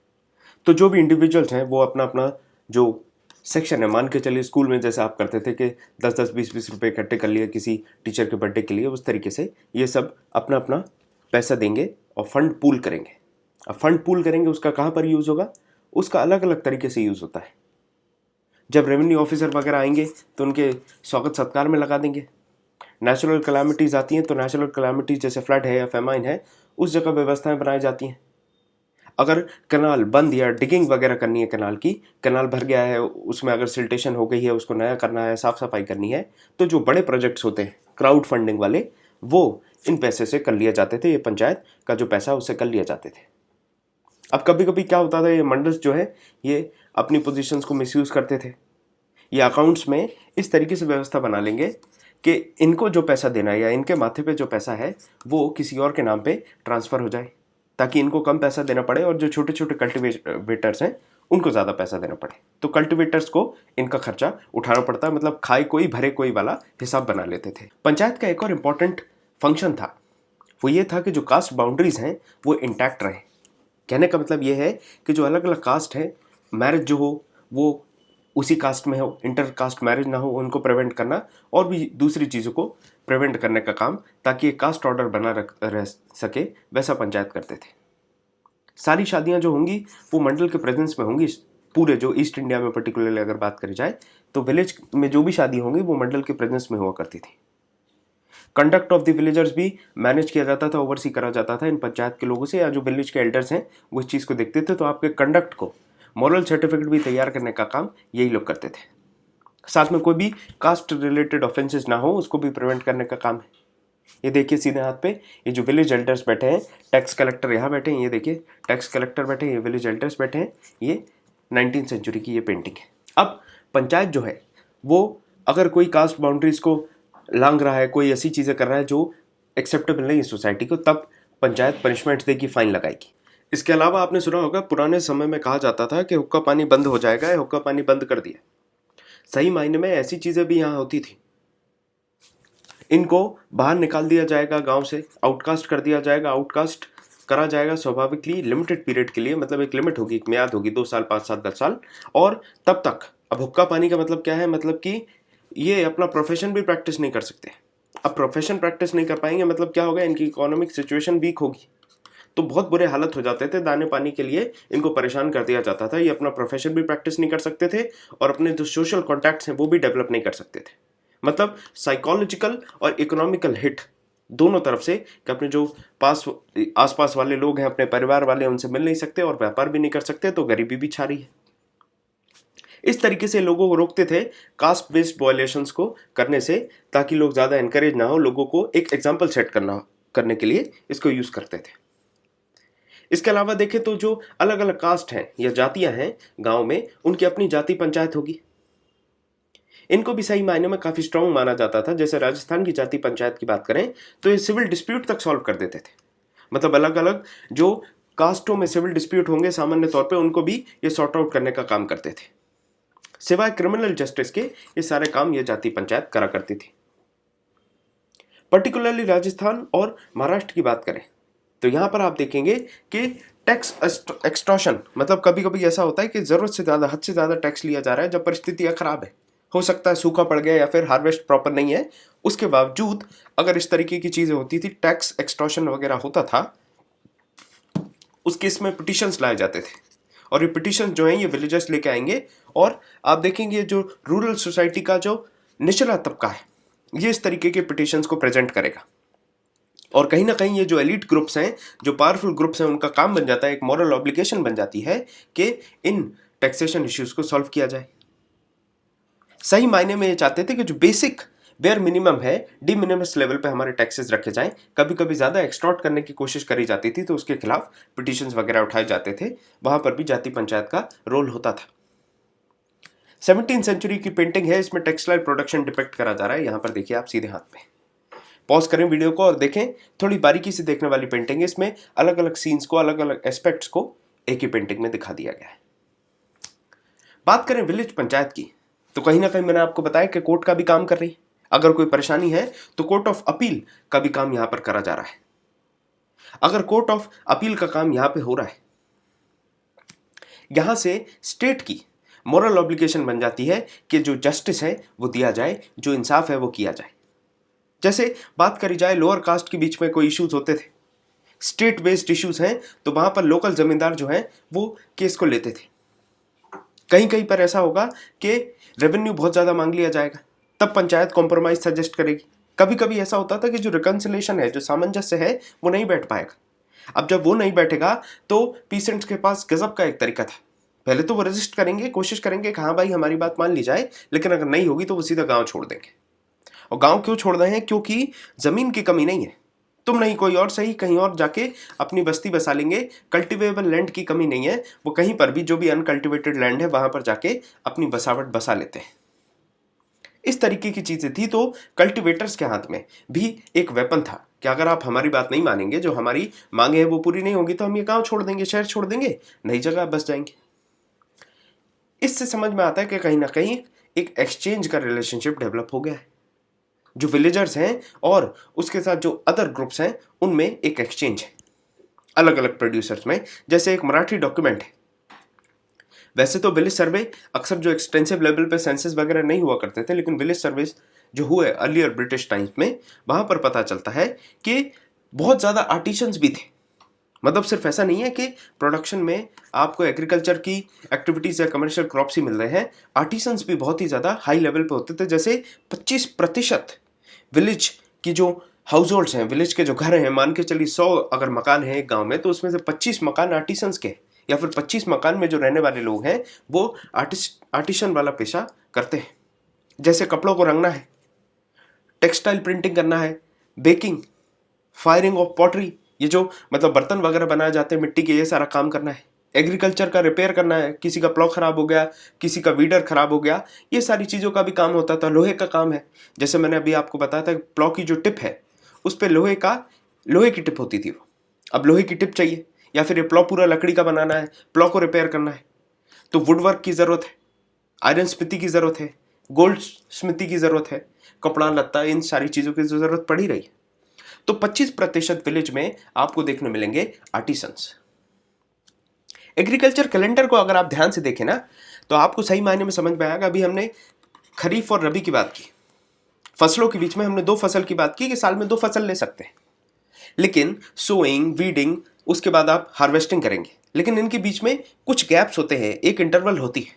तो जो भी इंडिविजुअल्स हैं वो अपना अपना जो सेक्शन है, मान के चलिए स्कूल में जैसे आप करते थे कि 10-10, 20-20 रुपए इकट्ठे कर लिए किसी टीचर के बर्थडे के लिए, उस तरीके से ये सब अपना अपना पैसा देंगे और फंड पूल करेंगे। अब फंड पूल करेंगे, उसका कहाँ पर यूज़ होगा? उसका अलग अलग तरीके से यूज़ होता है। जब रेवेन्यू ऑफिसर वगैरह आएंगे तो उनके स्वागत सत्कार में लगा देंगे। नेचुरल कैलामिटीज़ आती हैं तो नेचुरल कैलामिटीज़ जैसे फ्लड है या फेमाइन है, उस जगह व्यवस्थाएं बनाई जाती हैं। अगर कनाल बंद या डिगिंग वगैरह करनी है, कनाल की, कनाल भर गया है, उसमें अगर सिल्टेशन हो गई है, उसको नया करना है, साफ सफाई करनी है, तो जो बड़े प्रोजेक्ट्स होते हैं क्राउड फंडिंग वाले, वो इन पैसे से कर लिया जाते थे। ये पंचायत का जो पैसा उससे कर लिया जाते थे। अब कभी कभी क्या होता था, ये मंडल्स जो है ये अपनी पोजीशंस को मिसयूज करते थे। ये अकाउंट्स में इस तरीके से व्यवस्था बना लेंगे कि इनको जो पैसा देना है या इनके माथे पे जो पैसा है वो किसी और के नाम पे ट्रांसफ़र हो जाए, ताकि इनको कम पैसा देना पड़े और जो छोटे छोटे कल्टिवेटर्स हैं उनको ज़्यादा पैसा देना पड़े। तो कल्टिवेटर्स को इनका खर्चा उठाना पड़ता है, मतलब खाए कोई भरे कोई वाला हिसाब बना लेते थे। पंचायत का एक और इम्पॉर्टेंट फंक्शन था, वो ये था कि जो कास्ट बाउंड्रीज हैं वो इंटैक्ट रहें। कहने का मतलब ये है कि जो अलग अलग कास्ट है, मैरिज जो हो वो उसी कास्ट में हो, इंटर कास्ट मैरिज ना हो, उनको प्रिवेंट करना और भी दूसरी चीज़ों को प्रिवेंट करने का काम, ताकि एक कास्ट ऑर्डर बना रह सके, वैसा पंचायत करते थे। सारी शादियां जो होंगी वो मंडल के प्रेजेंस में होंगी। पूरे जो ईस्ट इंडिया में पर्टिकुलरली अगर बात करी जाए तो विलेज में जो भी शादी होंगी वो मंडल के प्रेजेंस में हुआ करती थी। कंडक्ट ऑफ द विलेजर्स भी मैनेज किया जाता था, ओवरसी करा जाता था इन पंचायत के लोगों से, या जो विलेज के एल्डर्स हैं वो इस चीज़ को देखते थे। तो आपके कंडक्ट को मॉरल सर्टिफिकेट भी तैयार करने का काम यही लोग करते थे। साथ में कोई भी कास्ट रिलेटेड ऑफेंसेस ना हो उसको भी प्रिवेंट करने का काम है। ये देखिए सीधे हाथ पे ये जो विलेज एल्डर्स बैठे हैं, टैक्स कलेक्टर यहाँ बैठे हैं, ये देखिए टैक्स कलेक्टर बैठे हैं, ये विलेज एल्डर्स बैठे हैं, ये 19th सेंचुरी की ये पेंटिंग है। अब पंचायत जो है वो अगर कोई कास्ट बाउंड्रीज को लांघ रहा है, कोई ऐसी चीज़ें कर रहा है जो एक्सेप्टेबल नहीं है सोसाइटी को, तब पंचायत पनिशमेंट देगी, फाइन लगाएगी। इसके अलावा आपने सुना होगा पुराने समय में कहा जाता था कि हुक्का पानी बंद हो जाएगा, हुक्का पानी बंद कर दिया। सही मायने में ऐसी चीज़ें भी यहाँ होती थी। इनको बाहर निकाल दिया जाएगा, गांव से आउटकास्ट कर दिया जाएगा, आउटकास्ट करा जाएगा स्वाभाविकली लिमिटेड पीरियड के लिए, मतलब एक लिमिट होगी, एक म्याद होगी, 2 साल, 5 साल, 10 साल, और तब तक। अब हुक्का पानी का मतलब क्या है? मतलब कि ये अपना प्रोफेशन भी प्रैक्टिस नहीं कर सकते। अब प्रोफेशन प्रैक्टिस नहीं कर पाएंगे मतलब क्या होगा? इनकी इकोनॉमिक सिचुएशन वीक होगी, तो बहुत बुरे हालत हो जाते थे। दाने पानी के लिए इनको परेशान कर दिया जाता था। ये अपना प्रोफेशन भी प्रैक्टिस नहीं कर सकते थे और अपने जो सोशल कॉन्टैक्ट्स हैं वो भी डेवलप नहीं कर सकते थे। मतलब साइकोलॉजिकल और इकोनॉमिकल हिट दोनों तरफ से, कि अपने जो आसपास वाले लोग हैं, अपने परिवार वाले, उनसे मिल नहीं सकते और व्यापार भी नहीं कर सकते, तो गरीबी भी छा रही है। इस तरीके से लोगों को रोकते थे कास्ट बेस्ड वायलेशंस को करने से, ताकि लोग ज़्यादा एनकरेज ना हो, लोगों को एक एग्जाम्पल सेट करने के लिए इसको यूज़ करते थे। इसके अलावा देखें तो जो अलग अलग कास्ट हैं या जातियां हैं गांव में, उनकी अपनी जाति पंचायत होगी। इनको भी सही मायने में काफ़ी स्ट्रांग माना जाता था। जैसे राजस्थान की जाति पंचायत की बात करें तो ये सिविल डिस्प्यूट तक सॉल्व कर देते थे। मतलब अलग अलग जो कास्टों में सिविल डिस्प्यूट होंगे सामान्य तौर पे, उनको भी ये सॉर्ट आउट करने का काम करते थे। सिवाय क्रिमिनल जस्टिस के ये सारे काम ये जाति पंचायत करा करती थी। पर्टिकुलरली राजस्थान और महाराष्ट्र की बात करें तो यहाँ पर आप देखेंगे कि टैक्स एक्सटॉर्शन, मतलब कभी कभी ऐसा होता है कि ज़रूरत से ज़्यादा, हद से ज़्यादा टैक्स लिया जा रहा है जब परिस्थितियाँ खराब है। हो सकता है सूखा पड़ गया या फिर हार्वेस्ट प्रॉपर नहीं है, उसके बावजूद अगर इस तरीके की चीज़ें होती थी, टैक्स एक्सटॉर्शन वगैरह होता था, उस केस में पिटिशंस लाए जाते थे। और ये पिटिशन जो है ये विलेजर्स लेके आएंगे, और आप देखेंगे जो रूरल सोसाइटी का जो निचला तबका है ये इस तरीके के पिटिशंस को प्रेजेंट करेगा। और कहीं ना कहीं ये जो एलिट ग्रुप्स हैं, जो पावरफुल ग्रुप्स हैं, उनका काम बन जाता है, एक मॉरल ऑब्लिगेशन बन जाती है कि इन टैक्सेशन इश्यूज को सॉल्व किया जाए। सही मायने में ये चाहते थे कि जो बेसिक बेयर मिनिमम है, डी मिनिमस लेवल पे हमारे टैक्सेस रखे जाएं। कभी कभी ज़्यादा एक्सटॉर्ट करने की कोशिश करी जाती थी तो उसके खिलाफ पिटिशंस वगैरह उठाए जाते थे। वहाँ पर भी जाति पंचायत का रोल होता था। 17वीं सेंचुरी की पेंटिंग है, इसमें टेक्सटाइल प्रोडक्शन डिपिक्ट करा जा रहा है। यहां पर देखिए आप सीधे हाथ में, पॉज करें वीडियो को और देखें, थोड़ी बारीकी से देखने वाली पेंटिंग है। इसमें अलग अलग सीन्स को, अलग अलग एस्पेक्ट्स को एक ही पेंटिंग में दिखा दिया गया है। बात करें विलेज पंचायत की, तो कहीं ना कहीं मैंने आपको बताया कि कोर्ट का भी काम कर रही है। अगर कोई परेशानी है तो कोर्ट ऑफ अपील का भी काम यहां पर करा जा रहा है। अगर कोर्ट ऑफ अपील का काम यहां पे हो रहा है, यहां से स्टेट की मोरल ऑब्लिगेशन बन जाती है कि जो जस्टिस है वो दिया जाए, जो इंसाफ है वो किया जाए। जैसे बात करी जाए लोअर कास्ट के बीच में कोई इश्यूज होते थे, स्टेट बेस्ड इश्यूज हैं, तो वहां पर लोकल जमींदार जो हैं वो केस को लेते थे। कहीं कहीं पर ऐसा होगा कि रेवेन्यू बहुत ज्यादा मांग लिया जाएगा, तब पंचायत कॉम्प्रोमाइज सजेस्ट करेगी। कभी कभी ऐसा होता था कि जो रिकंसिलेशन है, जो सामंजस्य है, वो नहीं बैठ पाएगा। अब जब वो नहीं बैठेगा तो पीसेंट्स के पास गजब का एक तरीका था। पहले तो वो रजिस्ट करेंगे, कोशिश करेंगे कि हाँ भाई हमारी बात मान ली जाए, लेकिन अगर नहीं होगी तो वो सीधा गांव छोड़ देंगे। और गांव क्यों छोड़ रहे हैं? क्योंकि जमीन की कमी नहीं है। तुम नहीं, कोई और सही, कहीं और जाके अपनी बस्ती बसा लेंगे। कल्टिवेबल लैंड की कमी नहीं है, वो कहीं पर भी जो भी अनकल्टिवेटेड लैंड है वहां पर जाके अपनी बसावट बसा लेते हैं। इस तरीके की चीजें थी। तो कल्टिवेटर्स के हाथ में भी एक वेपन था कि अगर आप हमारी बात नहीं मानेंगे, जो हमारी मांगे हैं वो पूरी नहीं होगी, तो हम ये गांव छोड़ देंगे, शहर छोड़ देंगे, नई जगह बस जाएंगे। इससे समझ में आता है कि कहीं ना कहीं एक एक्सचेंज का रिलेशनशिप डेवलप हो गया है। जो विलेजर्स हैं और उसके साथ जो अदर ग्रुप्स हैं, उनमें एक एक्सचेंज है अलग अलग प्रोड्यूसर्स में। जैसे एक मराठी डॉक्यूमेंट है। वैसे तो विलेज सर्वे अक्सर जो एक्सटेंसिव लेवल पे सेंसस वगैरह नहीं हुआ करते थे, लेकिन विलेज सर्वे जो हुए अर्लियर ब्रिटिश टाइम्स में, वहां पर पता चलता है कि बहुत ज्यादा आर्टिशंस भी थे। मतलब सिर्फ ऐसा नहीं है कि प्रोडक्शन में आपको एग्रीकल्चर की एक्टिविटीज या कमर्शियल क्रॉप्स ही मिल रहे हैं, आर्टिसंस भी बहुत ही ज्यादा हाई लेवल पे होते थे। जैसे 25% विलेज की जो हाउस होल्ड्स हैं, विलेज के जो घर हैं, मान के चलिए 100 अगर मकान है एक गांव में, तो उसमें से 25 मकान आर्टिसंस के, या फिर 25 मकान में जो रहने वाले लोग हैं वो आर्टिशन वाला पेशा करते हैं। जैसे कपड़ों को रंगना है, टेक्सटाइल प्रिंटिंग करना है, बेकिंग, फायरिंग ऑफ पॉटरी, ये जो मतलब बर्तन वगैरह बनाए जाते हैं मिट्टी के, ये सारा काम करना है। एग्रीकल्चर का रिपेयर करना है, किसी का प्लॉ खराब हो गया, किसी का वीडर खराब हो गया, ये सारी चीज़ों का भी काम होता था। लोहे का काम है, जैसे मैंने अभी आपको बताया था, प्लॉ की जो टिप है उस पर लोहे की टिप होती थी वो, अब लोहे की टिप चाहिए। या फिर ये प्लॉ पूरा लकड़ी का बनाना है, प्लॉ को रिपेयर करना है, तो वुड वर्क की ज़रूरत है, आयरन स्मिथी की ज़रूरत है, गोल्ड स्मिथी की ज़रूरत है, कपड़ा लत्ता, इन सारी चीज़ों की ज़रूरत पड़ ही रही है। तो 25% विलेज में आपको देखने मिलेंगे आर्टिसंस। एग्रीकल्चर कैलेंडर को अगर आप ध्यान से देखें ना, तो आपको सही मायने में समझ में आएगा। अभी हमने खरीफ और रबी की बात की, फसलों के बीच में हमने 2 फसल की बात की कि साल में 2 फसल ले सकते हैं, लेकिन सोइंग, वीडिंग, उसके बाद आप हार्वेस्टिंग करेंगे, लेकिन इनके बीच में कुछ गैप्स होते हैं, एक इंटरवल होती है।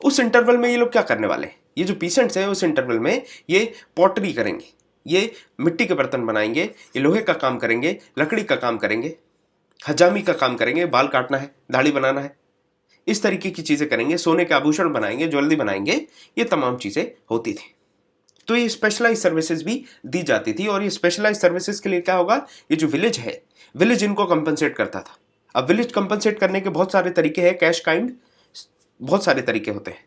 उस इंटरवल में ये लोग क्या करने वाले हैं? ये जो पीसेंट्स हैं उस इंटरवल में ये पॉटरी करेंगे, ये मिट्टी के बर्तन बनाएंगे, ये लोहे का काम करेंगे, लकड़ी का काम करेंगे, हजामी का काम करेंगे, बाल काटना है, दाढ़ी बनाना है, इस तरीके की चीजें करेंगे, सोने के आभूषण बनाएंगे, ज्वेलरी बनाएंगे, ये तमाम चीजें होती थी। तो ये स्पेशलाइज सर्विसेज भी दी जाती थी। और ये स्पेशलाइज सर्विसेज के लिए क्या होगा, ये जो विलेज है, विलेज इनको कंपनसेट करता था। अब विलेज कंपनसेट करने के बहुत सारे तरीके हैं, कैश काइंड, बहुत सारे तरीके होते हैं।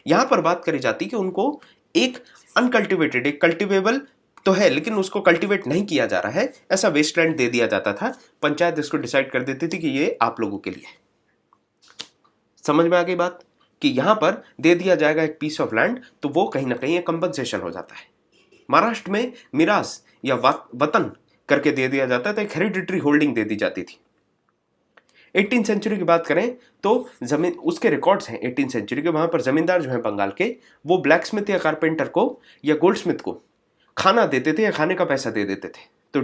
यहां पर बात करी जाती कि उनको एक अनकल्टिवेटेड, एक कल्टिवेबल तो है लेकिन उसको कल्टीवेट नहीं किया जा रहा है, ऐसा वेस्टलैंड दे दिया जाता था। पंचायत इसको डिसाइड कर देती थी कि ये आप लोगों के लिए। समझ में आ गई बात कि यहां पर दे दिया जाएगा एक पीस ऑफ लैंड, तो वो कहीं ना कहीं एक कंपनसेशन हो जाता है। महाराष्ट्र में मिरास या वतन करके दे दिया जाता था, एक हेरिडिटरी होल्डिंग दे दी जाती थी। 18 सेंचुरी की बात करें तो जमीन, उसके रिकॉर्ड्स हैं 18 सेंचुरी के। वहां पर जमींदार जो हैं बंगाल के, वो ब्लैक स्मिथ या कारपेंटर को या गोल्ड स्मिथ को खाना देते थे या खाने का पैसा दे देते थे। तो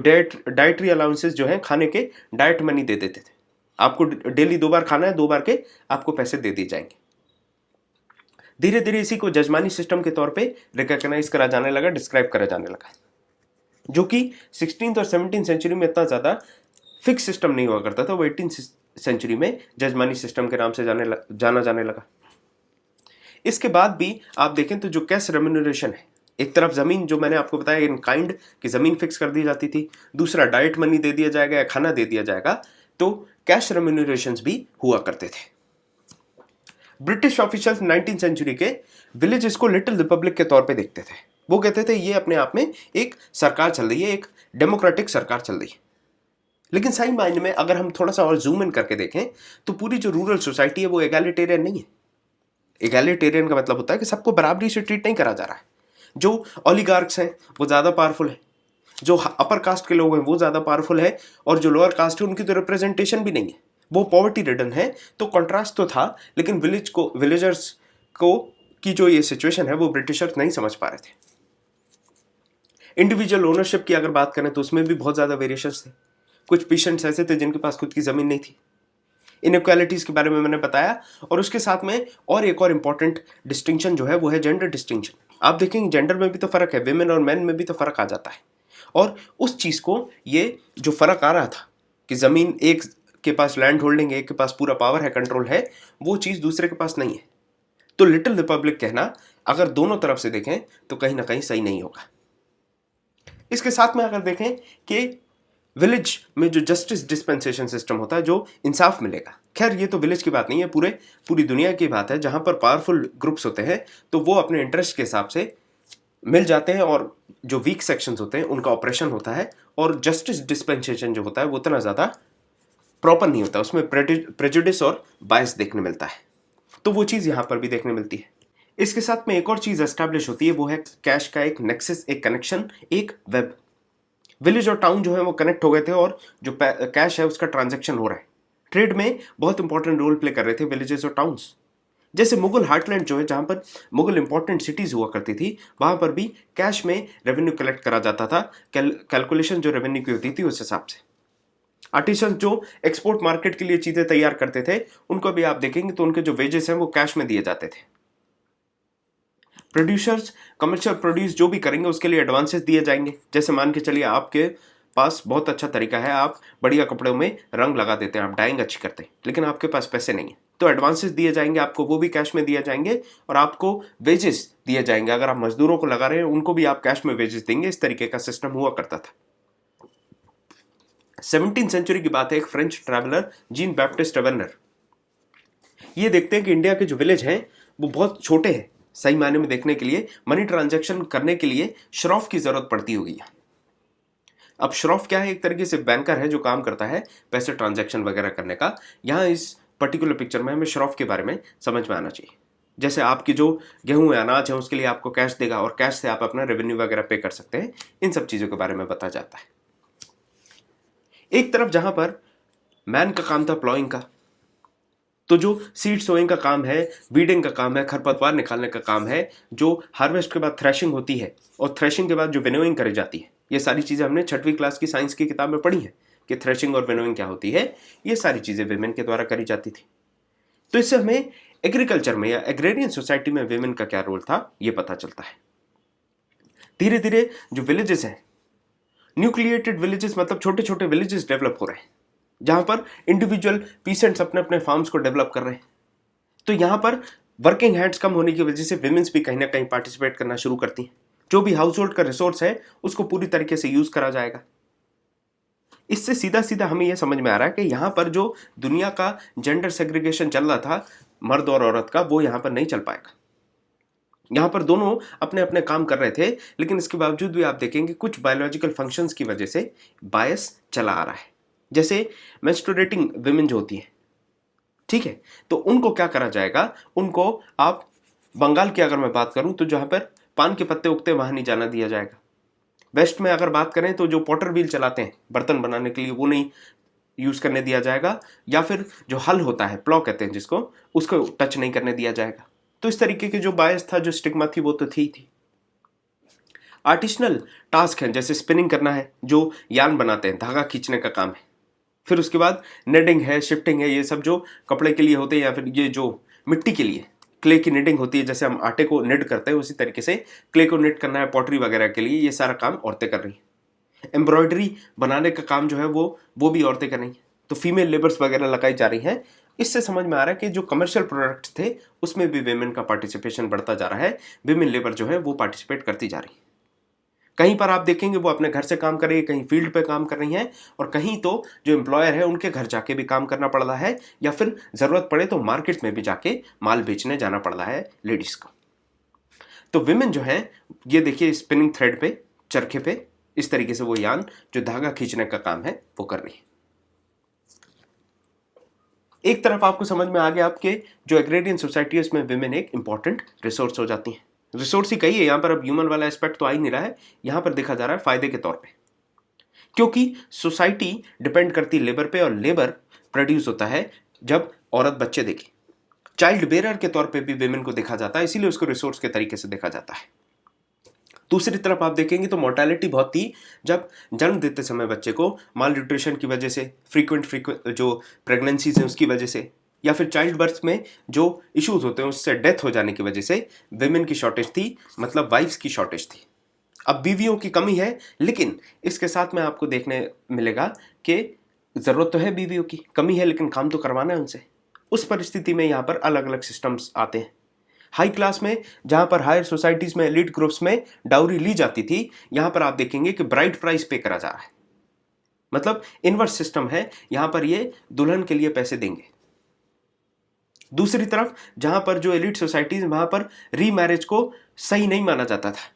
डाइटरी अलाउंसेस जो है, खाने के डाइट मनी दे देते थे। आपको डेली 2 बार खाना है, 2 बार के आपको पैसे दे दिए जाएंगे। धीरे धीरे इसी को जजमानी सिस्टम के तौर पे रिकॉग्नाइज करा जाने लगा, डिस्क्राइब करा जाने लगा, जो कि 16th और 17th सेंचुरी में इतना ज्यादा फिक्स सिस्टम नहीं हुआ करता था। वो 18th सेंचुरी में जजमानी सिस्टम के नाम से जाना जाने लगा। इसके बाद भी आप देखें तो जो कैश रेम्यूनरेशन है, एक तरफ जमीन जो मैंने आपको बताया इन काइंड की जमीन फिक्स कर दी जाती थी, दूसरा डाइट मनी दे दिया जाएगा या खाना दे दिया जाएगा, तो कैश रेम्यूनरेशंस भी हुआ करते थे। ब्रिटिश ऑफिशियल्स 19th सेंचुरी के विलेजेस को लिटिल रिपब्लिक के तौर पे देखते थे। वो कहते थे ये अपने आप में एक सरकार चल रही है, एक डेमोक्रेटिक सरकार चल रही है। लेकिन सही मायने में अगर हम थोड़ा सा और जूम इन करके देखें तो पूरी जो रूरल सोसाइटी है वो एगैलिटेरियन नहीं है। एगैलिटेरियन का मतलब होता है कि सबको बराबरी से ट्रीट नहीं करा जा रहा है। जो ओलिगार्क्स हैं वो ज़्यादा पावरफुल है, जो अपर कास्ट के लोग हैं वो ज़्यादा पावरफुल है, और जो लोअर कास्ट है उनकी तो रिप्रेजेंटेशन भी नहीं है, वो पॉवर्टी रिडन है। तो कंट्रास्ट तो था, लेकिन विलेजर्स को की जो ये सिचुएशन है वो ब्रिटिशर्स नहीं समझ पा रहे थे। इंडिविजुअल ओनरशिप की अगर बात करें तो उसमें भी बहुत ज़्यादा वेरिएशंस थे। कुछ पेशेंट्स ऐसे थे जिनके पास खुद की ज़मीन नहीं थी। इनइक्वालिटीज के बारे में मैंने बताया, और उसके साथ में और एक और इंपॉर्टेंट डिस्टिंक्शन जो है वो है जेंडर डिस्टिंक्शन। आप देखेंगे जेंडर में भी तो फर्क है, विमेन और मैन में भी तो फर्क आ जाता है। और उस चीज़ को, ये जो फर्क आ रहा था कि ज़मीन एक के पास लैंड होल्डिंग है, एक के पास पूरा पावर है, कंट्रोल है, वो चीज़ दूसरे के पास नहीं है। तो लिटिल रिपब्लिक कहना अगर दोनों तरफ से देखें तो कहीं ना कहीं सही नहीं होगा। इसके साथ में अगर देखें कि विलेज में जो जस्टिस डिस्पेंसेशन सिस्टम होता है, जो इंसाफ मिलेगा, खैर ये तो विलेज की बात नहीं है, पूरी दुनिया की बात है, जहां पर पावरफुल ग्रुप्स होते हैं तो वो अपने इंटरेस्ट के हिसाब से मिल जाते हैं, और जो वीक सेक्शंस होते हैं उनका ऑपरेशन होता है, और जस्टिस डिस्पेंसेशन जो होता है वो उतना ज़्यादा प्रॉपर नहीं होता, उसमें प्रेजुडिस और बायस देखने मिलता है। तो वो चीज़ यहाँ पर भी देखने मिलती है। इसके साथ में एक और चीज़ एस्टैब्लिश होती है, वो है कैश का एक नेक्सस, एक कनेक्शन, एक वेब। विलेज और टाउन जो है वो कनेक्ट हो गए थे, और जो कैश है उसका ट्रांजैक्शन हो रहा है। ट्रेड में बहुत इंपॉर्टेंट रोल प्ले कर रहे थे विलेजेस और टाउन्स। जैसे मुगल हार्टलैंड जो है, जहां पर मुगल इंपॉर्टेंट सिटीज हुआ करती थी, वहां पर भी कैश में रेवेन्यू कलेक्ट करा जाता था। कैलकुलेशन जो रेवेन्यू की होती थी उस हिसाब से। आर्टिसन जो एक्सपोर्ट मार्केट के लिए चीजें तैयार करते थे, उनको भी आप देखेंगे तो उनके जो वेजेस हैं वो कैश में दिए जाते थे। प्रोड्यूसर्स कमर्शियल प्रोड्यूस जो भी करेंगे उसके लिए एडवांसेस दिए जाएंगे। जैसे मान के चलिए आपके पास बहुत अच्छा तरीका है, आप बढ़िया कपड़ों में रंग लगा देते हैं, आप डाइंग अच्छी करते हैं, लेकिन आपके पास पैसे नहीं है, तो एडवांसेस दिए जाएंगे आपको, वो भी कैश में दिए जाएंगे, और आपको वेजेस दिए जाएंगे। अगर आप मजदूरों को लगा रहे हैं उनको भी आप कैश में वेजेस देंगे। इस तरीके का सिस्टम हुआ करता था। 17th सेंचुरी की बात है, एक फ्रेंच ट्रैवलर जीन बैप्टिस्ट टवर्नर ये देखते हैं कि इंडिया के जो विलेज हैं वो बहुत छोटे हैं। सही मायने में देखने के लिए मनी ट्रांजैक्शन करने के लिए श्रॉफ की जरूरत पड़ती होगी। अब श्रॉफ क्या है? एक तरीके से बैंकर है जो काम करता है पैसे ट्रांजैक्शन वगैरह करने का। यहाँ इस पर्टिकुलर पिक्चर में हमें श्रॉफ के बारे में समझ में आना चाहिए। जैसे आपकी जो गेहूं है, अनाज है, उसके लिए आपको कैश देगा, और कैश से आप अपना रेवेन्यू वगैरह पे कर सकते हैं। इन सब चीजों के बारे में बताया जाता है। एक तरफ जहां पर मैन का काम था प्लॉइंग का, तो जो सीड सोइंग का काम है, वीडिंग का काम है, खरपतवार निकालने का काम है, जो हार्वेस्ट के बाद थ्रेशिंग होती है, और थ्रेशिंग के बाद जो विनोइंग करी जाती है, ये सारी चीज़ें हमने 6वीं क्लास की साइंस की किताब में पढ़ी है कि थ्रेशिंग और विनोइंग क्या होती है। ये सारी चीज़ें विमेन के द्वारा करी जाती थी। तो इससे हमें एग्रीकल्चर में या एग्रेरियन सोसाइटी में विमेन का क्या रोल था ये पता चलता है। धीरे धीरे जो विलेजेस हैं, न्यूक्लिएटेड विलेजेस मतलब छोटे छोटे विलेजेस डेवलप हो रहे हैं, जहां पर इंडिविजुअल पीसेंट्स अपने अपने फार्म्स को डेवलप कर रहे हैं। तो यहां पर वर्किंग हैंड्स कम होने की वजह से विमेन्स भी कहीं ना कहीं पार्टिसिपेट करना शुरू करती हैं। जो भी हाउस होल्ड का रिसोर्स है उसको पूरी तरीके से यूज करा जाएगा। इससे सीधा सीधा हमें यह समझ में आ रहा है कि यहां पर जो दुनिया का जेंडर सेग्रीगेशन चल रहा था मर्द और औरत का, वो यहां पर नहीं चल पाएगा। यहां पर दोनों अपने अपने काम कर रहे थे, लेकिन इसके बावजूद भी आप देखेंगे कुछ बायोलॉजिकल फंक्शंस की वजह से बायस चला आ रहा है। जैसे मेंस्ट्रुएटिंग विमेन जो होती है, ठीक है, तो उनको क्या करा जाएगा, उनको आप बंगाल की अगर मैं बात करूं तो जहां पर पान के पत्ते उगते वहां नहीं जाना दिया जाएगा। वेस्ट में अगर बात करें तो जो पॉटर व्हील चलाते हैं बर्तन बनाने के लिए, वो नहीं यूज करने दिया जाएगा, या फिर जो हल होता है, प्लॉ कहते हैं जिसको, उसको टच नहीं करने दिया जाएगा। तो इस तरीके के जो बायस था, जो स्टिग्मा थी, वो तो थी। आर्टिसनल टास्क हैं, जैसे स्पिनिंग करना है, जो यार्न बनाते हैं, धागा खींचने का काम है। फिर उसके बाद नेडिंग है, शिफ्टिंग है, ये सब जो कपड़े के लिए होते हैं, या फिर ये जो मिट्टी के लिए क्ले की निडिंग होती है, जैसे हम आटे को निड करते हैं उसी तरीके से क्ले को निड करना है पॉटरी वगैरह के लिए, ये सारा काम औरतें कर रही हैं। एम्ब्रॉयडरी बनाने का काम जो है वो भी औरतें कर रही हैं। तो फीमेल लेबर्स वगैरह लगाई जा रही हैं। इससे समझ में आ रहा है कि जो कमर्शियल प्रोडक्ट्स थे उसमें भी विमेन का पार्टिसिपेशन बढ़ता जा रहा है, विमेन लेबर जो है वो पार्टिसिपेट करती जा रही है। कहीं पर आप देखेंगे वो अपने घर से काम कर रही है, कहीं फील्ड पे काम कर रही हैं, और कहीं तो जो एम्प्लॉयर है उनके घर जाके भी काम करना पड़ रहा है, या फिर ज़रूरत पड़े तो मार्केट में भी जाके माल बेचने जाना पड़ रहा है लेडीज़ को। तो विमेन जो है, ये देखिए स्पिनिंग थ्रेड पे, चरखे पे, इस तरीके से वो यान जो धागा खींचने का काम है वो कर रही है। एक तरफ आपको समझ में आ गया आपके जो एग्रेरियन सोसाइटी है उसमें विमेन एक इंपॉर्टेंट रिसोर्स हो जाती हैं। रिसोर्स ही कही है यहाँ पर, अब ह्यूमन वाला एस्पेक्ट तो आ ही नहीं रहा है, यहाँ पर देखा जा रहा है फायदे के तौर पे, क्योंकि सोसाइटी डिपेंड करती लेबर पे, और लेबर प्रोड्यूस होता है जब औरत बच्चे देखे। चाइल्ड बेरर के तौर पे भी विमेन को देखा जाता है, इसीलिए उसको रिसोर्स के तरीके से देखा जाता है। दूसरी तरफ आप देखेंगे तो मोर्टेलिटी बहुत थी, जब जन्म देते समय बच्चे को माल न्यूट्रिशन की वजह से, फ्रीक्वेंट जो प्रेगनेंसीज हैं उसकी वजह से, या फिर चाइल्ड बर्थ में जो इश्यूज होते हैं उससे डेथ हो जाने की वजह से विमेन की शॉर्टेज थी, मतलब वाइफ्स की शॉर्टेज थी। अब बीवियों की कमी है, लेकिन इसके साथ में आपको देखने मिलेगा कि ज़रूरत तो है, बीवियों की कमी है, लेकिन काम तो करवाना है उनसे। उस परिस्थिति में यहाँ पर अलग अलग सिस्टम्स आते हैं। हाई क्लास में, जहाँ पर हायर सोसाइटीज़ में, एलीट ग्रुप्स में डाउरी ली जाती थी, यहाँ पर आप देखेंगे कि ब्राइड प्राइस पे करा जा रहा है, मतलब इनवर्स सिस्टम है, यहाँ पर ये दुल्हन के लिए पैसे देंगे। दूसरी तरफ जहाँ पर जो एलीट सोसाइटीज, वहाँ पर रीमैरिज को सही नहीं माना जाता था,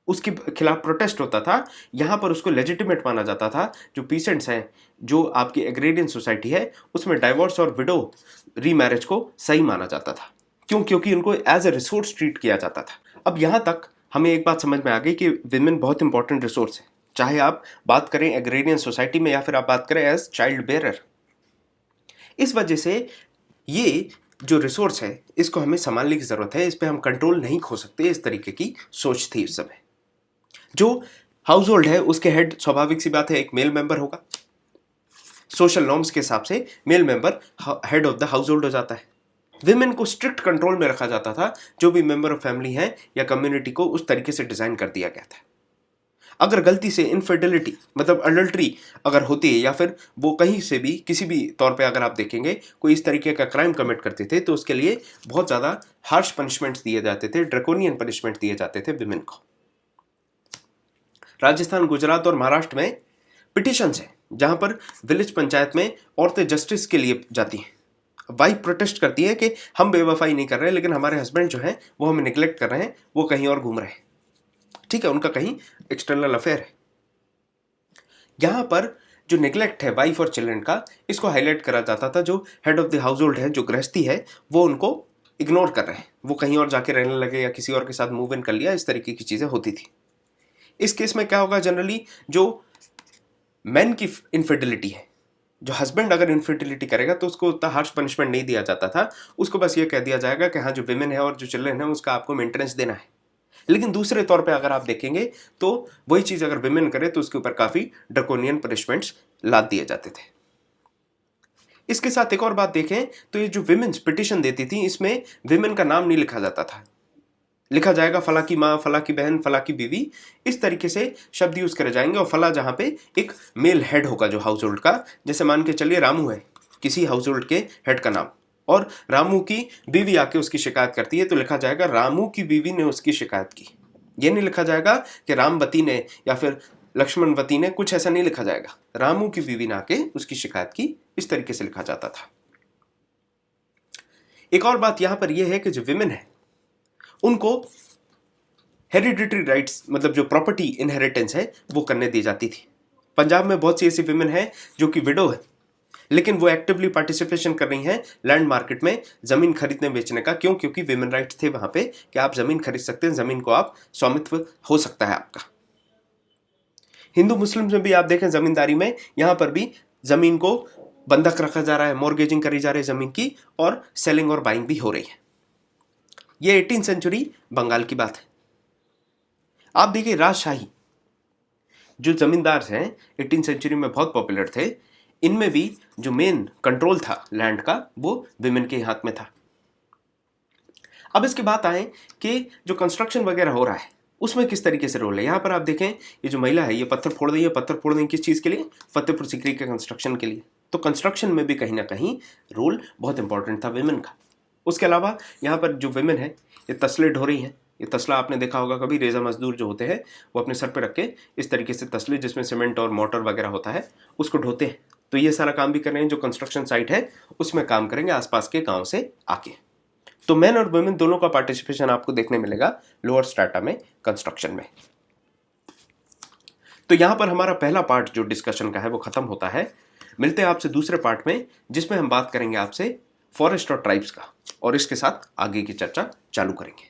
उसके खिलाफ प्रोटेस्ट होता था, यहाँ पर उसको लेजिटिमेट माना जाता था। जो पीसेंट्स हैं, जो आपकी एग्रेरियन सोसाइटी है, उसमें डाइवोर्स और विडो रीमैरिज को सही माना जाता था। क्यों? क्योंकि उनको एज ए रिसोर्स ट्रीट किया जाता था। अब यहाँ तक हमें एक बात समझ में आ गई कि विमेन बहुत इंपॉर्टेंट रिसोर्स है, चाहे आप बात करें एग्रेरियन सोसाइटी में या फिर आप बात करें एज चाइल्ड बेरर। इस वजह से ये जो रिसोर्स है इसको हमें संभालने की जरूरत है, इस पर हम कंट्रोल नहीं खो सकते, इस तरीके की सोच थी उस समय। जो हाउस होल्ड है उसके हेड, स्वाभाविक सी बात है, एक मेल मेंबर होगा। सोशल नॉर्म्स के हिसाब से male member head of the house hold हो जाता है। विमेन को स्ट्रिक्ट कंट्रोल में रखा जाता था, जो भी मेंबर ऑफ फैमिली है या कम्युनिटी को उस तरीके से डिजाइन कर दिया गया था। अगर गलती से इनफिडेलिटी मतलब अडल्ट्री अगर होती है, या फिर वो कहीं से भी किसी भी तौर पे अगर आप देखेंगे कोई इस तरीके का क्राइम कमिट करते थे, तो उसके लिए बहुत ज़्यादा हार्श पनिशमेंट्स दिए जाते थे, ड्रैकोनियन पनिशमेंट दिए जाते थे विमेन को। राजस्थान, गुजरात और महाराष्ट्र में पिटिशंस हैं, जहां पर विलेज पंचायत में औरतें जस्टिस के लिए जाती हैं। वाइफ प्रोटेस्ट करती है कि हम बेवफाई नहीं कर रहे हैं, लेकिन हमारे हस्बैंड जो हैं वो हमें निगलेक्ट कर रहे हैं, वो कहीं और घूम रहे हैं। ठीक है, उनका कहीं एक्सटर्नल अफेयर है। यहां पर जो निगलेक्ट है वाइफ और चिल्ड्रन का, इसको हाईलाइट करा जाता था। जो head of the house hold है, जो गृहस्थी है, वो उनको इग्नोर कर रहे हैं, वो कहीं और जाके रहने लगे या किसी और के साथ मूव इन कर लिया, इस तरीके की चीजें होती थी। इस केस में क्या होगा, जनरली जो मैन की इनफिडिलिटी है, जो हस्बैंड अगर इनफिडिलिटी करेगा तो उसको उतना हार्श पनिशमेंट नहीं दिया जाता था, उसको बस ये कह दिया जाएगा कि हाँ, जो विमेन है और जो चिल्ड्रन है उसका आपको मेंटेनेंस देना है। लेकिन दूसरे तौर पे अगर आप देखेंगे तो वही चीज अगर विमेन करे तो उसके ऊपर काफी ड्रैकोनियन पनिशमेंट्स लाद दिए जाते थे। इसके साथ एक और बात देखें तो ये जो विमेन्स पिटिशन देती थी, इसमें विमेन का नाम नहीं लिखा जाता था। लिखा जाएगा फला की माँ, फला की बहन, फला की बीवी, इस तरीके से शब्द यूज करे जाएंगे। और फला जहां पे एक मेल हेड होगा जो हाउस होल्ड का, जैसे मान के चलिए रामू है किसी हाउस होल्ड के हेड का नाम, और रामू की बीवी आके उसकी शिकायत करती है, तो लिखा जाएगा रामू की बीवी ने उसकी शिकायत की। ये नहीं लिखा जाएगा कि रामवती ने या फिर लक्ष्मणवती ने, कुछ ऐसा नहीं लिखा जाएगा, रामू की बीवी ने आके उसकी शिकायत की, इस तरीके से लिखा जाता था। एक और बात यहां पर यह है कि जो विमेन है उनको हेरिडिटरी राइट्स, मतलब जो प्रॉपर्टी इनहेरिटेंस है, वो करने दी जाती थी। पंजाब में बहुत सी ऐसी विमेन है जो कि विडो है, लेकिन वो एक्टिवली पार्टिसिपेशन कर रही हैं लैंड मार्केट में जमीन खरीदने बेचने का। क्यों? क्योंकि विमेन राइट्स थे वहां पे कि आप जमीन खरीद सकते हैं, जमीन को आप स्वामित्व हो सकता है आपका। हिंदू मुस्लिम में भी आप देखें जमींदारी में, यहां पर भी जमीन को बंधक रखा जा रहा है, मॉर्गेजिंग करी जा रही है जमीन की, और सेलिंग और बाइंग भी हो रही है। ये 18th सेंचुरी बंगाल की बात है। आप देखिए राजशाही जो जमींदार हैं 18th सेंचुरी में बहुत पॉपुलर थे, इनमें भी जो मेन कंट्रोल था लैंड का वो विमेन के हाथ में था। अब इसके बात आए कि जो कंस्ट्रक्शन वगैरह हो रहा है उसमें किस तरीके से रोल है। यहाँ पर आप देखें ये जो महिला है ये पत्थर फोड़ रही है। पत्थर फोड़ रही है किस चीज़ के लिए? फतेहपुर सीकरी के कंस्ट्रक्शन के लिए। तो कंस्ट्रक्शन में भी कहीं ना कहीं रोल बहुत इंपॉर्टेंट था विमेन का। उसके अलावा यहाँ पर जो विमेन है ये तसले ढो रही हैं, ये तसला आपने देखा होगा कभी, रेजा मजदूर जो होते हैं वो अपने सर पे रख के इस तरीके से तसले जिसमें सीमेंट और मोटर वगैरह होता है उसको ढोते हैं। तो ये सारा काम भी कर रहे हैं, जो कंस्ट्रक्शन साइट है उसमें काम करेंगे आसपास के गांव से आके। तो मेन और वुमेन दोनों का पार्टिसिपेशन आपको देखने मिलेगा लोअर स्ट्रेटा में, कंस्ट्रक्शन में। तो यहां पर हमारा पहला पार्ट जो डिस्कशन का है वो खत्म होता है। मिलते हैं आपसे दूसरे पार्ट में, जिसमें हम बात करेंगे आपसे फॉरेस्ट और ट्राइब्स का, और इसके साथ आगे की चर्चा चालू करेंगे।